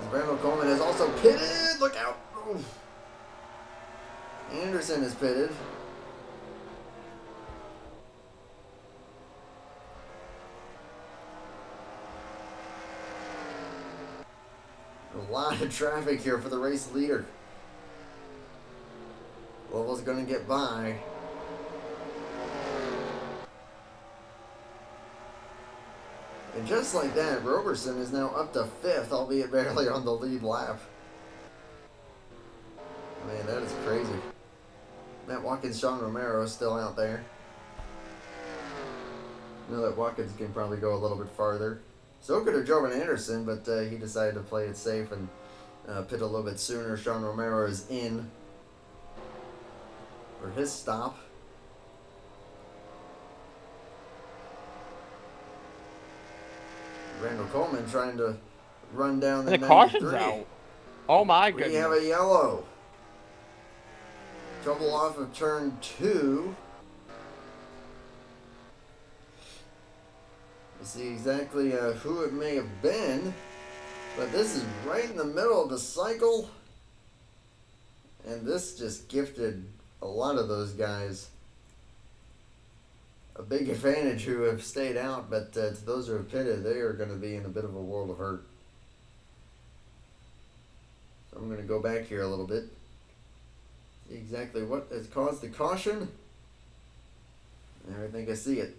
As Randall Coleman has also pitted. Look out! Oof. Anderson is pitted. A lot of traffic here for the race leader. Lovell's going to get by. And just like that, Roberson is now up to 5th, albeit barely on the lead lap. Man, that is crazy. Matt Watkins, Sean Romero is still out there. I know that Watkins can probably go a little bit farther. So could have Jovan Anderson, but he decided to play it safe and pit a little bit sooner. Sean Romero is in for his stop. Randall Coleman trying to run down the 93. Caution's out. Oh my goodness. We have a yellow. Trouble off of turn 2. We'll see exactly who it may have been. But this is right in the middle of the cycle. And this just gifted a lot of those guys a big advantage who have stayed out, but to those who have pitted, they are going to be in a bit of a world of hurt. So I'm going to go back here a little bit. See exactly what has caused the caution. And I think I see it.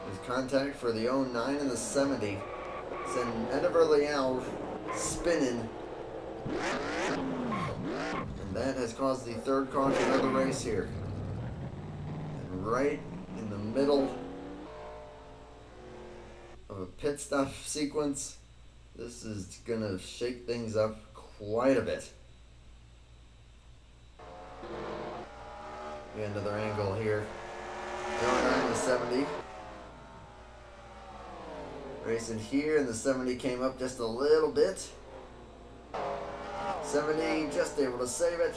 There's contact for the 09 and the 70. Send Ediver Leal spinning. And that has caused the 3rd caution of the race here. And right in the middle of a pit stop sequence, this is going to shake things up quite a bit. Another angle here. 09 and the 70. Racing here, and the 70 came up just a little bit. 70 just able to save it.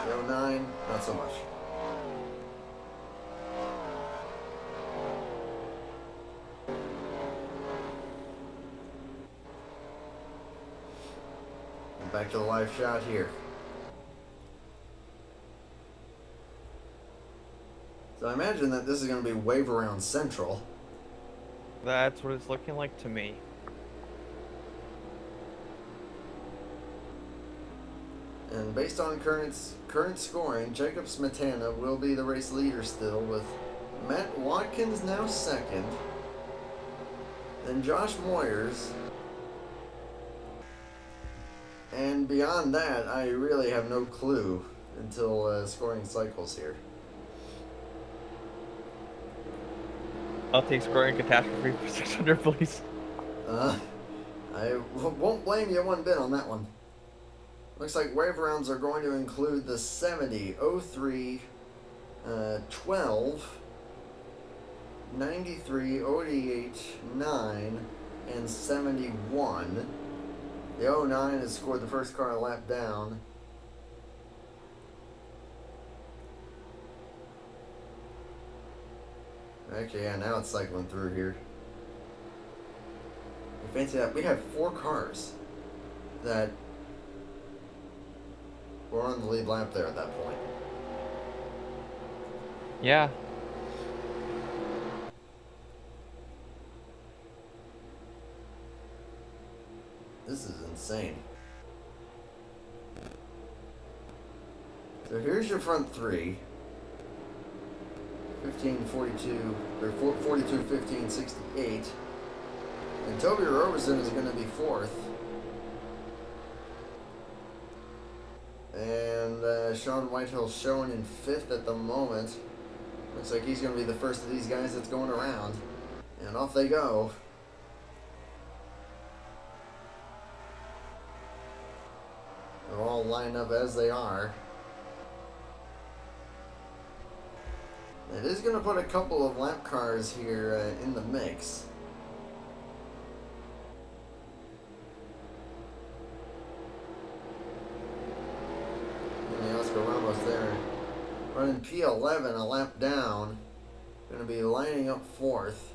The 09, not so much. And back to the live shot here. So I imagine that this is going to be Wave Around Central. That's what it's looking like to me. And based on current scoring, Jacob Smetana will be the race leader still, with Matt Watkins now second, then Josh Moyers. And beyond that, I really have no clue until scoring cycles here. I'll take scoring catastrophe for 600, please. I won't blame you one bit on that one. Looks like wave rounds are going to include the 70, 03, 12, 93, 88, 9, and 71. The 09 has scored the first car a lap down. Actually, yeah, now it's cycling through here. Fancy that. We had 4 cars that were on the lead lap there at that point. Yeah. This is insane. So here's your front 3. 15, 42, or 42, 15, 68. And Toby Roberson is going to be 4th. And Sean Whitehill showing in 5th at the moment. Looks like he's going to be the first of these guys that's going around. And off they go. They're all lined up as they are. It is going to put a couple of lap cars here in the mix. And Oscar Ramos there running P11 a lap down. Going to be lining up 4th.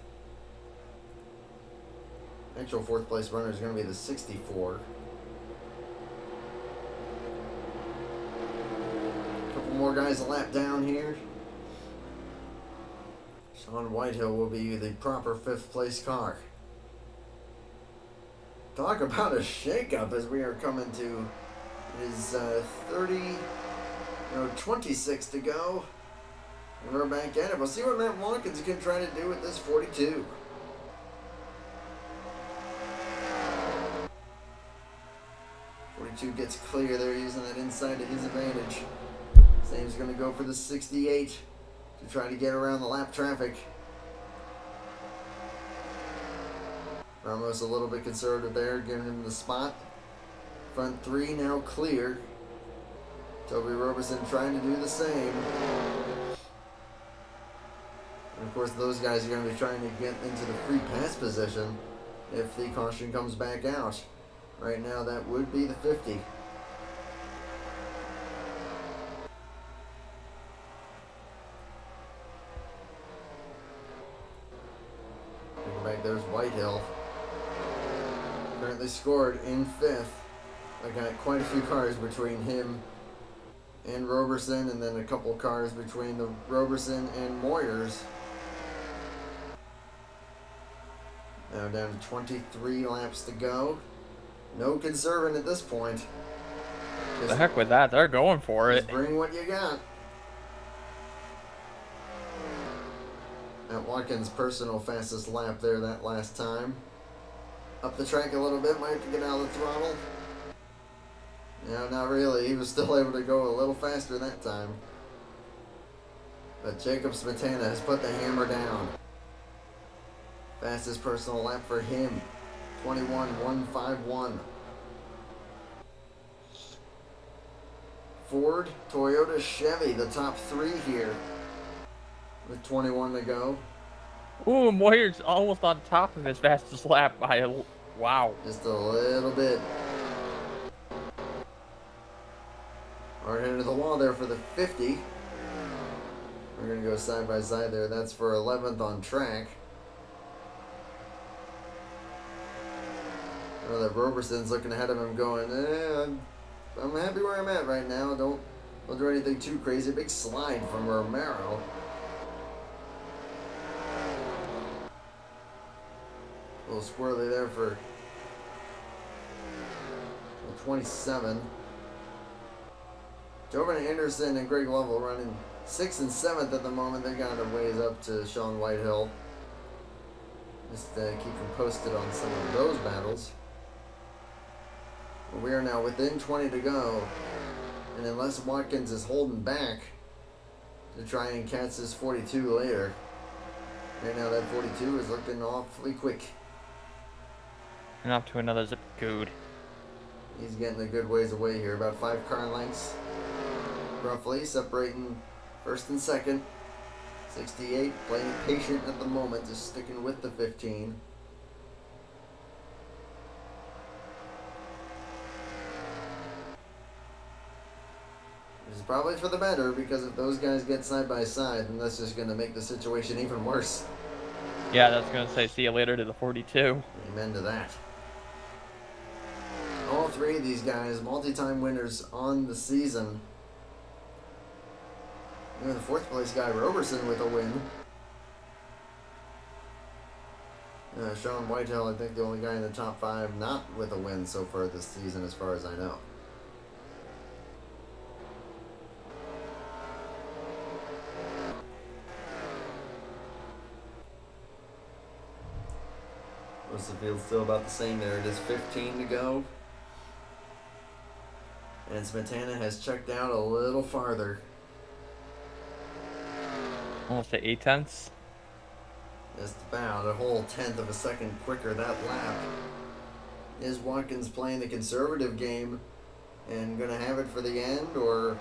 Actual 4th place runner is going to be the 64. A couple more guys a lap down here. Sean Whitehill will be the proper 5th place car. Talk about a shakeup as we are coming to his 26 to go. And we're back at it. We'll see what Matt Watkins can try to do with this 42. Gets clear there, using that inside to his advantage. Same's going to go for the 68 to try to get around the lap traffic. Ramos a little bit conservative there, giving him the spot. Front 3 now clear. Toby Roberson trying to do the same. And of course those guys are going to be trying to get into the free pass position if the caution comes back out. Right now, that would be the 50. Back there's Whitehill. Currently scored in 5th. I got quite a few cars between him and Roberson, and then a couple cars between the Roberson and Moyers. Now down to 23 laps to go. No conserving at this point. The heck with that. They're going for it. Bring what you got. Matt Watkins' personal fastest lap there that last time. Up the track a little bit. Might have to get out of the throttle. No, not really. He was still able to go a little faster that time. But Jacob Smetana has put the hammer down. Fastest personal lap for him. 21.151. Ford, Toyota, Chevy, the top 3 here. With 21 to go. Ooh, Moyer's almost on top of his fastest lap by a... Wow. Just a little bit. Hard into the wall there for the 50. We're going to go side by side there. That's for 11th on track. I know that Roberson's looking ahead of him going, I'm happy where I'm at right now. Don't do anything too crazy. Big slide from Romero. A little squirrely there for 27. Tobin Anderson and Greg Lovell running 6th and 7th at the moment. They got a ways up to Sean Whitehill. Just keep them posted on some of those battles. We are now within 20 to go. And unless Watkins is holding back to try and catch this 42 later. Right now that 42 is looking awfully quick. And up to another zip code. He's getting a good ways away here. About 5 car lengths roughly separating first and second. 68 playing patient at the moment, just sticking with the 15. Which is probably for the better, because if those guys get side by side, then that's just going to make the situation even worse. Yeah, that's going to say see you later to the 42. Amen to that. All 3 of these guys, multi-time winners on the season. Even the 4th place guy, Roberson, with a win. Sean Whitehill, I think the only guy in the top 5 not with a win so far this season, as far as I know. Most of the field's still about the same there. It is 15 to go. And Smetana has checked out a little farther. Almost at 8/10. Just about a whole 1/10 of a second quicker that lap. Is Watkins playing the conservative game and going to have it for the end, or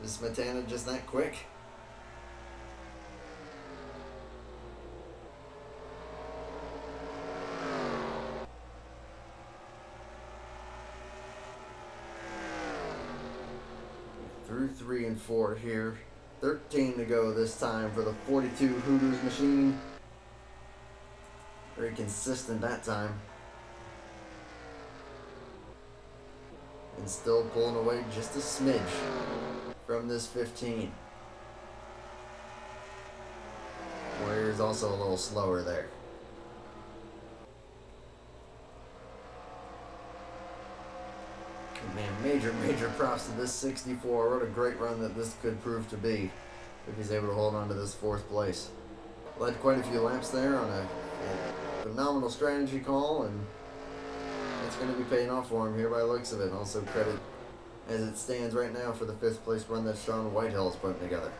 is Smetana just that quick? Through 3 and 4 here. 13 to go this time for the 42 Hooters machine. Very consistent that time. And still pulling away just a smidge from this 15. Warriors also a little slower there. Man, major props to this 64. What a great run that this could prove to be if he's able to hold on to this 4th place. Led quite a few laps there on a phenomenal strategy call, and it's going to be paying off for him here by the looks of it. And also credit, as it stands right now, for the 5th place run that Sean Whitehill is putting together.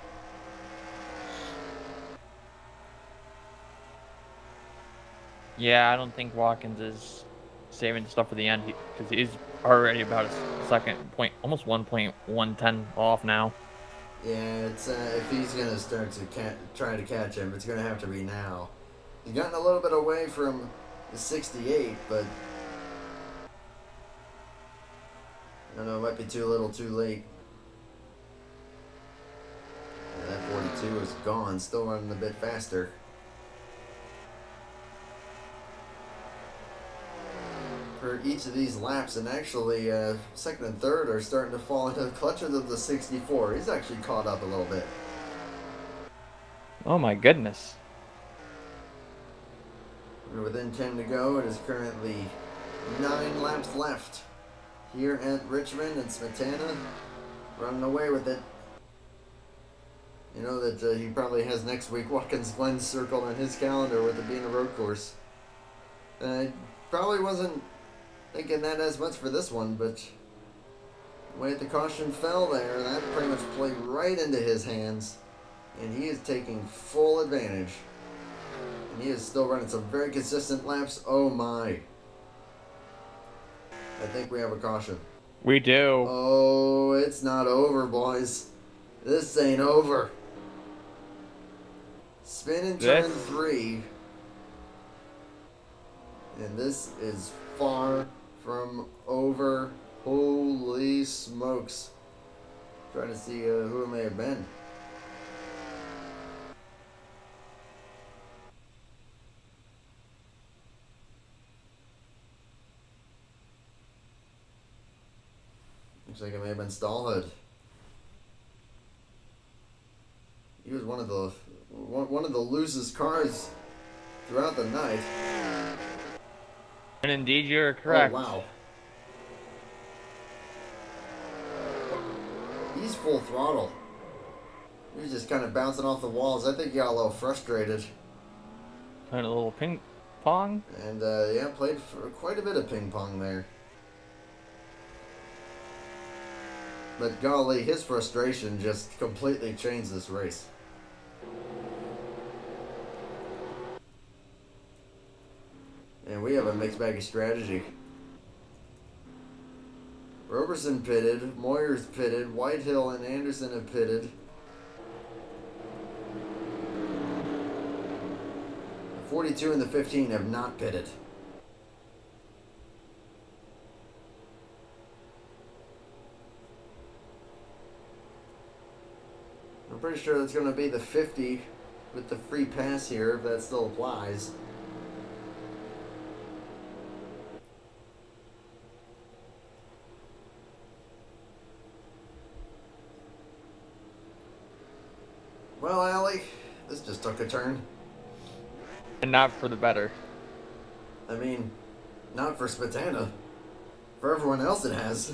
Yeah, I don't think Watkins is saving stuff for the end because he's already about a second point, almost 1.110 off now. Yeah, it's if he's gonna start to try to catch him, it's gonna have to be now. He's gotten a little bit away from the 68, but I don't know, it might be too little, too late. Yeah, that 42 is gone, still running a bit faster. For each of these laps, and actually 2nd and 3rd are starting to fall into the clutches of the 64. He's actually caught up a little bit. Oh my goodness. We're within 10 to go. It is currently 9 laps left here at Richmond, and Smetana running away with it. You know that he probably has next week Watkins Glen circled on his calendar with it being a road course. Probably wasn't thinking that as much for this one, but the way the caution fell there, that pretty much played right into his hands, and he is taking full advantage. And he is still running some very consistent laps. Oh my. I think we have a caution. We do. Oh, it's not over, boys. This ain't over. Spin in turn 3. And this is far from over. Holy smokes. Trying to see who it may have been. Looks like it may have been Stallhood. He was one of the loosest cars throughout the night. And indeed, you're correct. Oh, wow. He's full throttle. He's just kind of bouncing off the walls. I think he got a little frustrated. Playing a little ping pong. And, yeah, played for quite a bit of ping pong there. But golly, his frustration just completely changed this race. And we have a mixed bag of strategy. Roberson pitted, Moyers pitted, Whitehill and Anderson have pitted. The 42 and the 15 have not pitted. I'm pretty sure that's going to be the 50 with the free pass here, if that still applies. Well, Allie, this just took a turn. And not for the better. I mean, not for Smetana. For everyone else it has.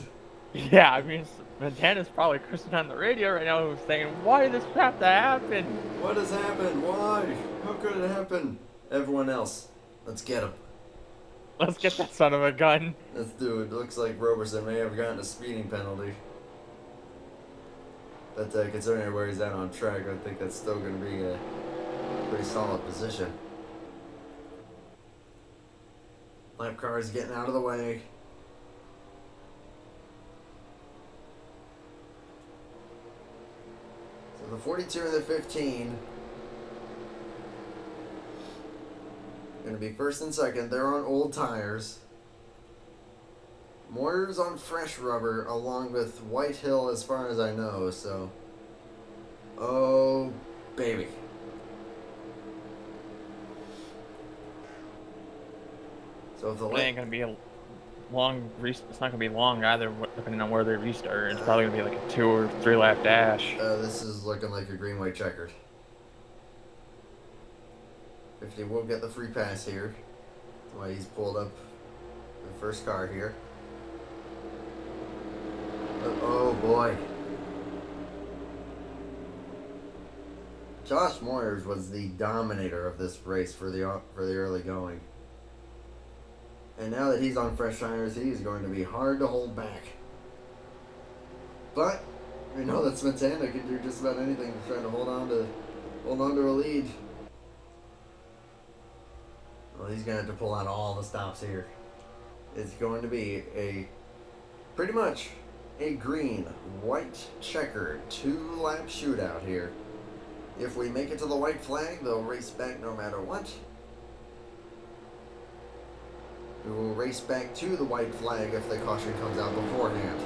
Yeah, I mean, Montana's probably cursing on the radio right now, who's saying, "Why did this have to happen? What has happened? Why? How could it happen? Everyone else, let's get him. Let's get that son of a gun." Let's do it. Looks like Roberson may have gotten a speeding penalty. But considering where he's at on track, I think that's still going to be a pretty solid position. Lap car is getting out of the way. So the 42 and the 15 going to be first and second. They're on old tires. Moyer's on fresh rubber, along with Whitehill, as far as I know. So, oh baby. So if the It ain't gonna be a long. It's not gonna be long either, depending on where they restart. It's probably gonna be like a 2 or 3 lap dash. This is looking like a green white checkered. 50 will get the free pass here. That's why he's pulled up the first car here. Oh boy. Josh Moyers was the dominator of this race for the early going. And now that he's on fresh tires, he's going to be hard to hold back. But we know that Smetana can do just about anything to try to hold on to a lead. Well, he's going to have to pull out all the stops here. It's going to be pretty much a green, white checkered 2-lap shootout here. If we make it to the white flag, they'll race back no matter what. We will race back to the white flag if the caution comes out beforehand.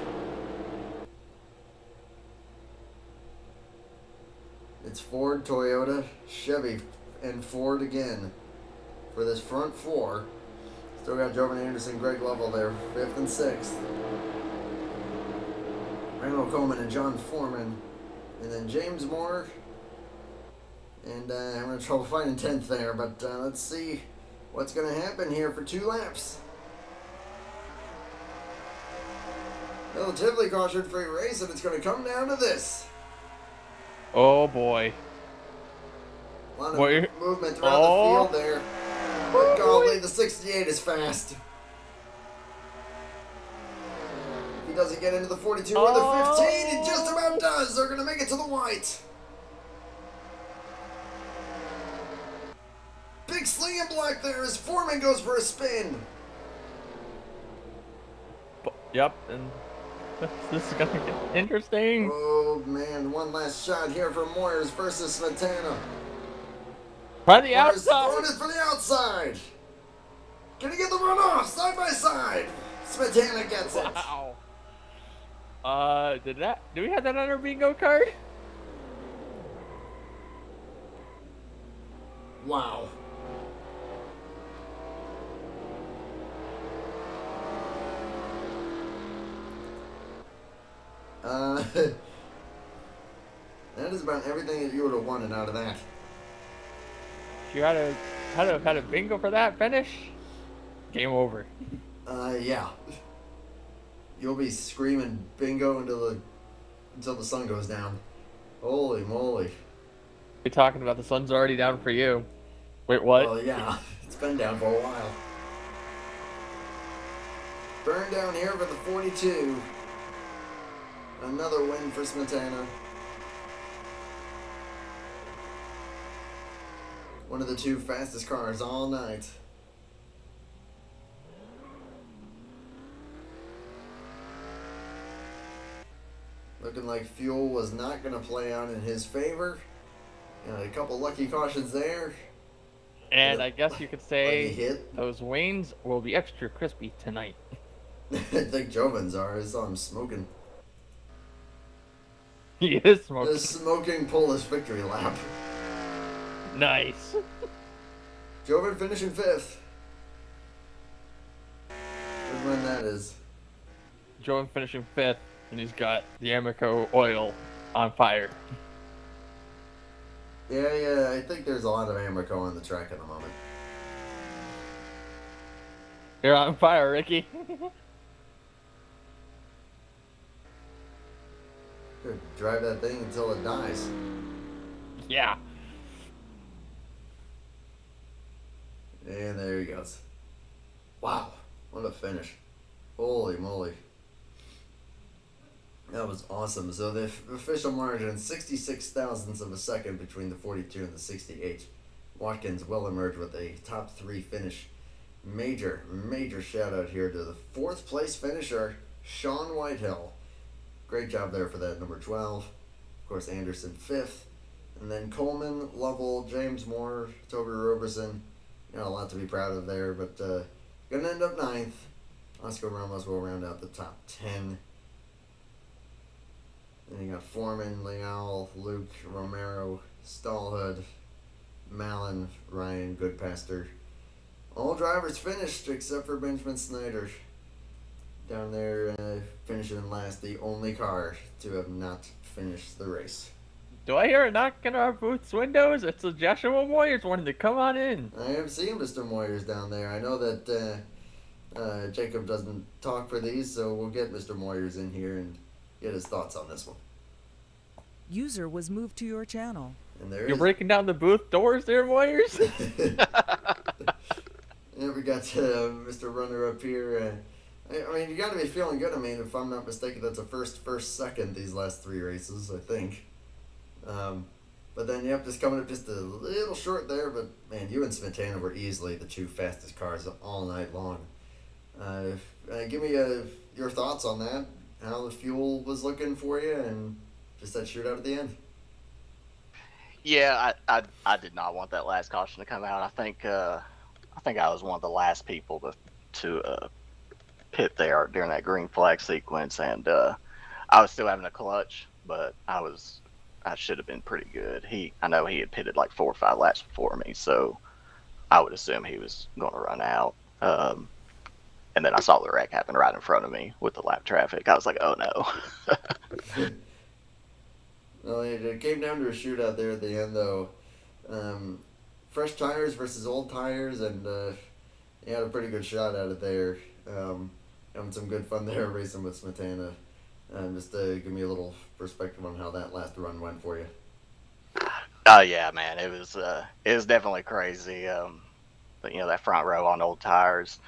It's Ford, Toyota, Chevy, and Ford again for this front four. Still got Jovan Anderson, Greg Lovell there, 5th and 6th. Randall Coleman and John Foreman. And then James Moore. And I'm having trouble finding 10th there, but let's see what's going to happen here for 2 laps. Relatively caution-free race, and it's going to come down to this. Oh boy. A lot of movement throughout the field there. But golly, the 68 is fast. If he doesn't get into the 42 or the 15, he just about does. They're going to make it to the white. Big sling and block there as Foreman goes for a spin. Yep, and this is gonna get interesting. Oh man, one last shot here for Moyers versus Smetana. By the outside. Throwing it for the outside. Gonna get the run off side by side. Smetana gets it. Wow. Do we have that on our bingo card? Wow. That is about everything that you would have wanted out of that. If you had a bingo for that finish, game over. Yeah. You'll be screaming bingo until the until the sun goes down. Holy moly! You're talking about the sun's already down for you. Wait, what? Well, yeah, it's been down for a while. Burn down here for the 42. Another win for Smetana. One of the two fastest cars all night. Looking like fuel was not going to play out in his favor. A couple lucky cautions there. And I guess you could say hit. those wings will be extra crispy tonight. I think Jovan's are. I saw him smoking. He is smoking. The smoking Polish victory lap. Nice. Jovan finishing 5th. Good win that is. Jovan finishing 5th, and he's got the Amoco oil on fire. Yeah, I think there's a lot of Amoco on the track at the moment. You're on fire, Ricky. Good. Drive that thing until it dies. Yeah. And there he goes. Wow, what a finish. Holy moly. That was awesome. So the official margin, 66 thousandths of a second between the 42 and the 68. Watkins will emerge with a top 3 finish. Major shout out here to the 4th place finisher, Sean Whitehill. Great job there for that, number 12. Of course, Anderson 5th. And then Coleman, Lovell, James Moore, Toby Roberson. A lot to be proud of there, but gonna end up 9th. Oscar Ramos will round out the top 10. Then you got Foreman, Leal, Luke, Romero, Stallhood, Mallon, Ryan, Goodpaster. All drivers finished except for Benjamin Snyder. Down there, finishing in last, the only car to have not finished the race. Do I hear a knock on our booth's windows? It's the Joshua Moyers wanting to come on in. I have seen Mr. Moyers down there. I know that Jacob doesn't talk for these, so we'll get Mr. Moyers in here and get his thoughts on this one. User was moved to your channel. And there You're breaking down the booth doors there, Moyers? Yeah, we got Mr. Runner up here. I mean, you got to be feeling good. I mean, if I'm not mistaken, that's a first, second these last 3 races, I think. But then, yep, just coming up just a little short there. But, man, you and Smetana were easily the 2 fastest cars all night long. Give me your thoughts on that, how the fuel was looking for you, and just that shootout at the end. Yeah, I did not want that last caution to come out. I think I was one of the last people to pit there during that green flag sequence, and I was still having a clutch, but I should have been pretty good. I know he had pitted like 4 or 5 laps before me, so I would assume he was going to run out. And then I saw the wreck happen right in front of me with the lap traffic. I was like, oh no. Well, it came down to a shootout there at the end, though. Fresh tires versus old tires, and he had a pretty good shot at it there. Having some good fun there racing with Smetana. Just to give me a little perspective on how that last run went for you. Oh yeah, man, it was definitely crazy. But that front row on old tires,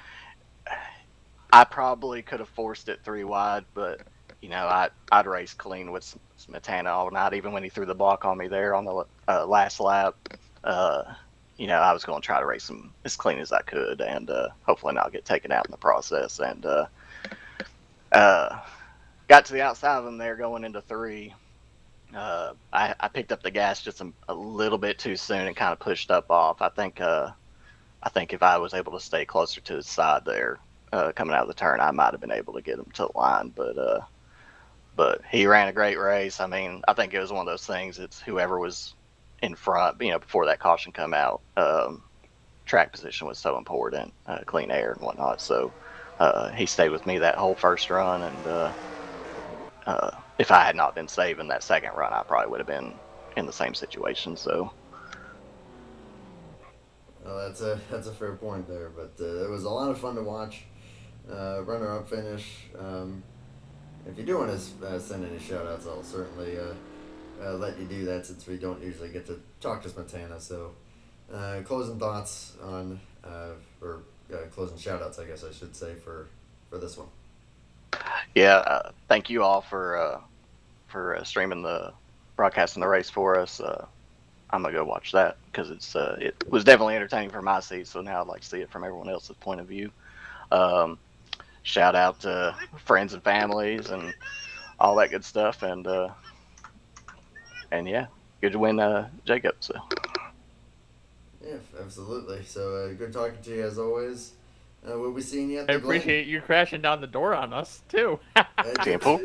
I probably could have forced it 3 wide, but I'd race clean with Smetana all night, even when he threw the block on me there on the last lap. I was going to try to race him as clean as I could, and hopefully not get taken out in the process. And got to the outside of him there going into 3. I picked up the gas just a little bit too soon and kind of pushed up off. I think if I was able to stay closer to his side there, coming out of the turn, I might have been able to get him to the line. But he ran a great race. I mean, I think it was one of those things. It's whoever was in front, before that caution come out. Track position was so important, clean air and whatnot. So he stayed with me that whole first run, and if I had not been saving that second run, I probably would have been in the same situation. So. Well, that's a fair point there, but it was a lot of fun to watch. Runner-up finish. If you do want to send any shout outs, I'll certainly let you do that since we don't usually get to talk to Smetana. So, closing thoughts on, or closing shout outs, I guess I should say, for this one. Yeah, thank you all for streaming broadcasting the race for us. I'm gonna go watch that because it was definitely entertaining from my seat. So now I'd like to see it from everyone else's point of view. Shout out to friends and families and all that good stuff, and yeah, good to win, Jacob. So Yeah, absolutely. So good talking to you as always. We'll be seeing you at I the Glen. appreciate you crashing down the door on us too. Temple.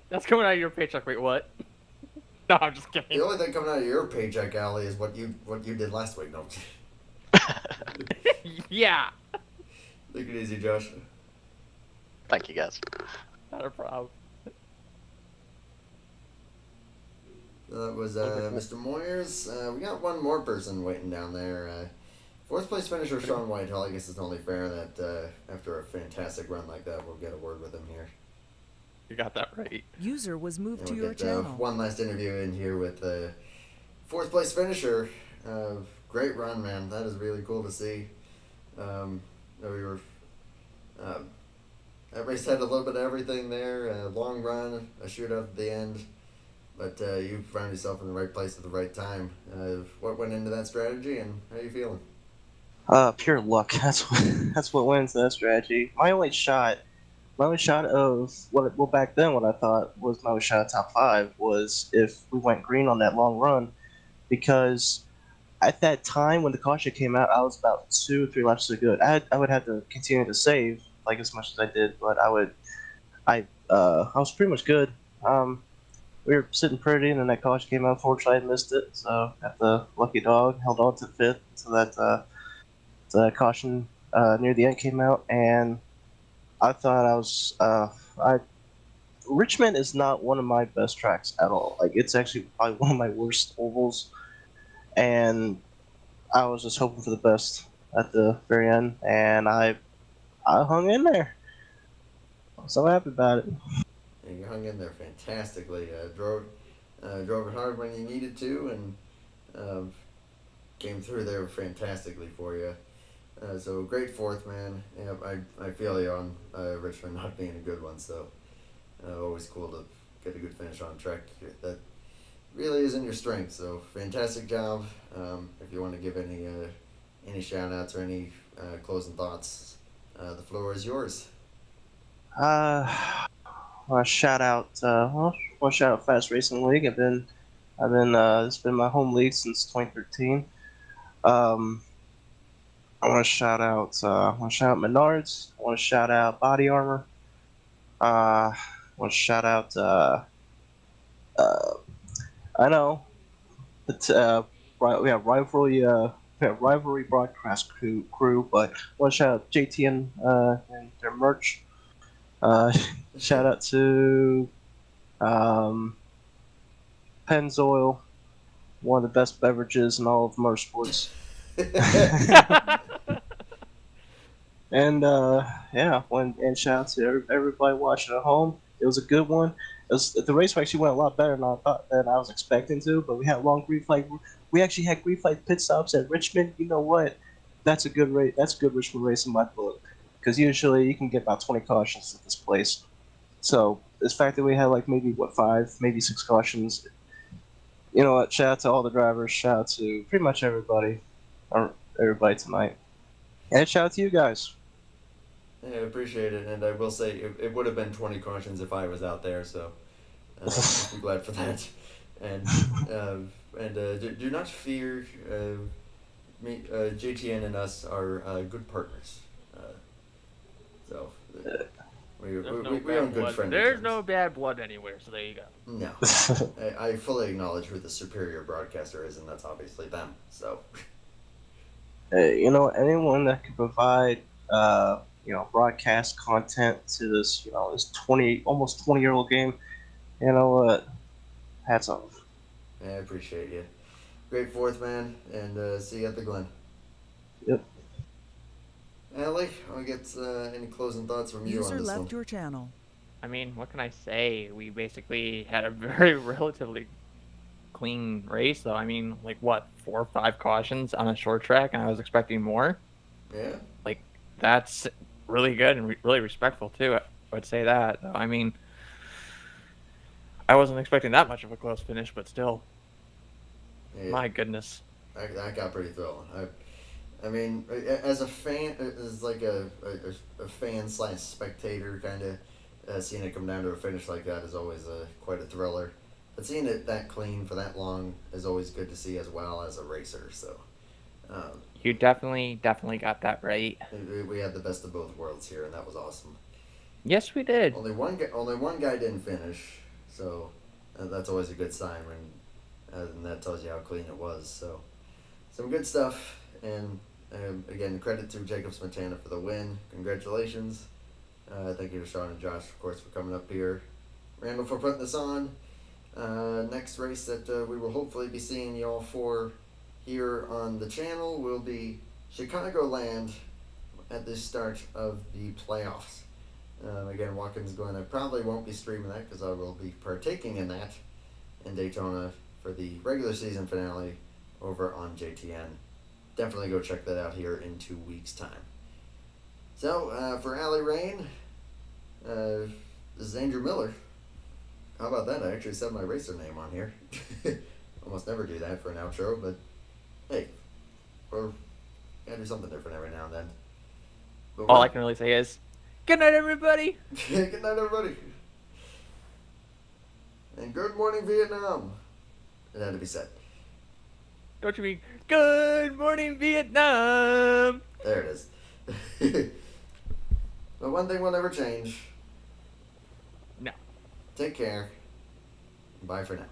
That's coming out of your paycheck. Wait, what? No, I'm just The kidding. only thing coming out of your paycheck, Allie, is what you did last week. No, Yeah, take it easy, Josh. Thank you, guys. not a problem. So that was Mr. Moyers. We got one more person waiting down there. Fourth place finisher Sean Whitehall. I guess it's only fair that after a fantastic run like that, we'll get a word with him here. You got that right. User was moved And to we'll your get channel. one last interview in here with fourth place finisher. Great run, man. That is really cool to see. We were that race had a little bit of everything there. A long run, a shootout at the end. But you found yourself in the right place at the right time. What went into that strategy, and how are you feeling? Pure luck. That's what wins that strategy. My only shot of well back then what I thought was my only shot at top 5 was if we went green on that long run, because at that time when the caution came out, I was about 2 or 3 laps to good. I would have to continue to save like as much as I did, but I was pretty much good. We were sitting pretty, and then that caution came out. Fortunately, I missed it, so got the lucky dog, held on to 5th, so that the caution near the end came out, and I thought Richmond is not one of my best tracks at all. Like, it's actually probably one of my worst ovals, and I was just hoping for the best at the very end, and I hung in there. I'm so happy about it. And you hung in there fantastically. Drove it hard when you needed to, and came through there fantastically for you. So great fourth, man. Yeah, I feel you on Richmond not being a good one. So always cool to get a good finish on track. That really isn't your strength. So fantastic job. If you want to give any shout outs or any closing thoughts, the floor is yours. I want to shout out Fast Racing League. It's been my home league since 2013. I want to shout out Menards. I want to shout out Body Armor. I want to shout out I know we have rivalry broadcast crew, but I want to shout out JTN and their merch. Shout out to Pennzoil, one of the best beverages in all of motorsports. And and shout out to everybody watching at home. It was a good one. The race actually went a lot better than I was expecting to, but we had long green flag. We actually had green flag pit stops at Richmond. You know what? That's a good race. That's a good Richmond race in my book, because usually you can get about 20 cautions at this place. So this fact that we had like maybe 5, maybe 6 cautions. You know what? Shout out to all the drivers. Shout out to pretty much everybody tonight, and shout out to you guys. Yeah, I appreciate it, and I will say it would have been 20 cautions if I was out there, so I'm glad for that. And do not fear, JTN and us are good partners. So we're on good friends. There's no bad blood anywhere, so there you go. No, I fully acknowledge who the superior broadcaster is, and that's obviously them. So, anyone that can provide broadcast content to this this almost 20-year-old game, you know what? Hats off. I appreciate you. Great fourth, man, and see you at the Glen. Yep. Allie, I'll get any closing thoughts from you on User this left one. your channel. I mean, what can I say? We basically had a very relatively clean race, though. I mean, like what, 4 or 5 cautions on a short track, and I was expecting more. Yeah. Like that's really good and really respectful too. I would say that. Though. I mean, I wasn't expecting that much of a close finish, but still, Yeah. my goodness. I got pretty thrilled. I mean, as a fan, as like a fan slash spectator, kind of seeing it come down to a finish like that is always quite a thriller. But seeing it that clean for that long is always good to see, as well as a racer. So You definitely got that right. we had the best of both worlds here, and that was awesome. Yes, we did. Only one guy didn't finish, so that's always a good sign and that tells you how clean it was. So some good stuff, and again, credit to Jacob Smetana for the win. Congratulations. Thank you to Sean and Josh, of course, for coming up here. Randall for putting this on. Next race that we will hopefully be seeing y'all for here on the channel will be Chicagoland at the start of the playoffs. Again, Watkins I probably won't be streaming that because I will be partaking in that in Daytona for the regular season finale over on JTN. Definitely go check that out here in 2 weeks' time. So, for Allie Rain, this is Andrew Miller. How about that? I actually said my racer name on here. Almost never do that for an outro, but hey, or gotta do something different every now and then. But All I can really say is, good night, everybody. Good night, everybody. And good morning, Vietnam. It had to be said. Don't you mean good morning, Vietnam? There it is. But one thing will never change. No. Take care. Bye for now.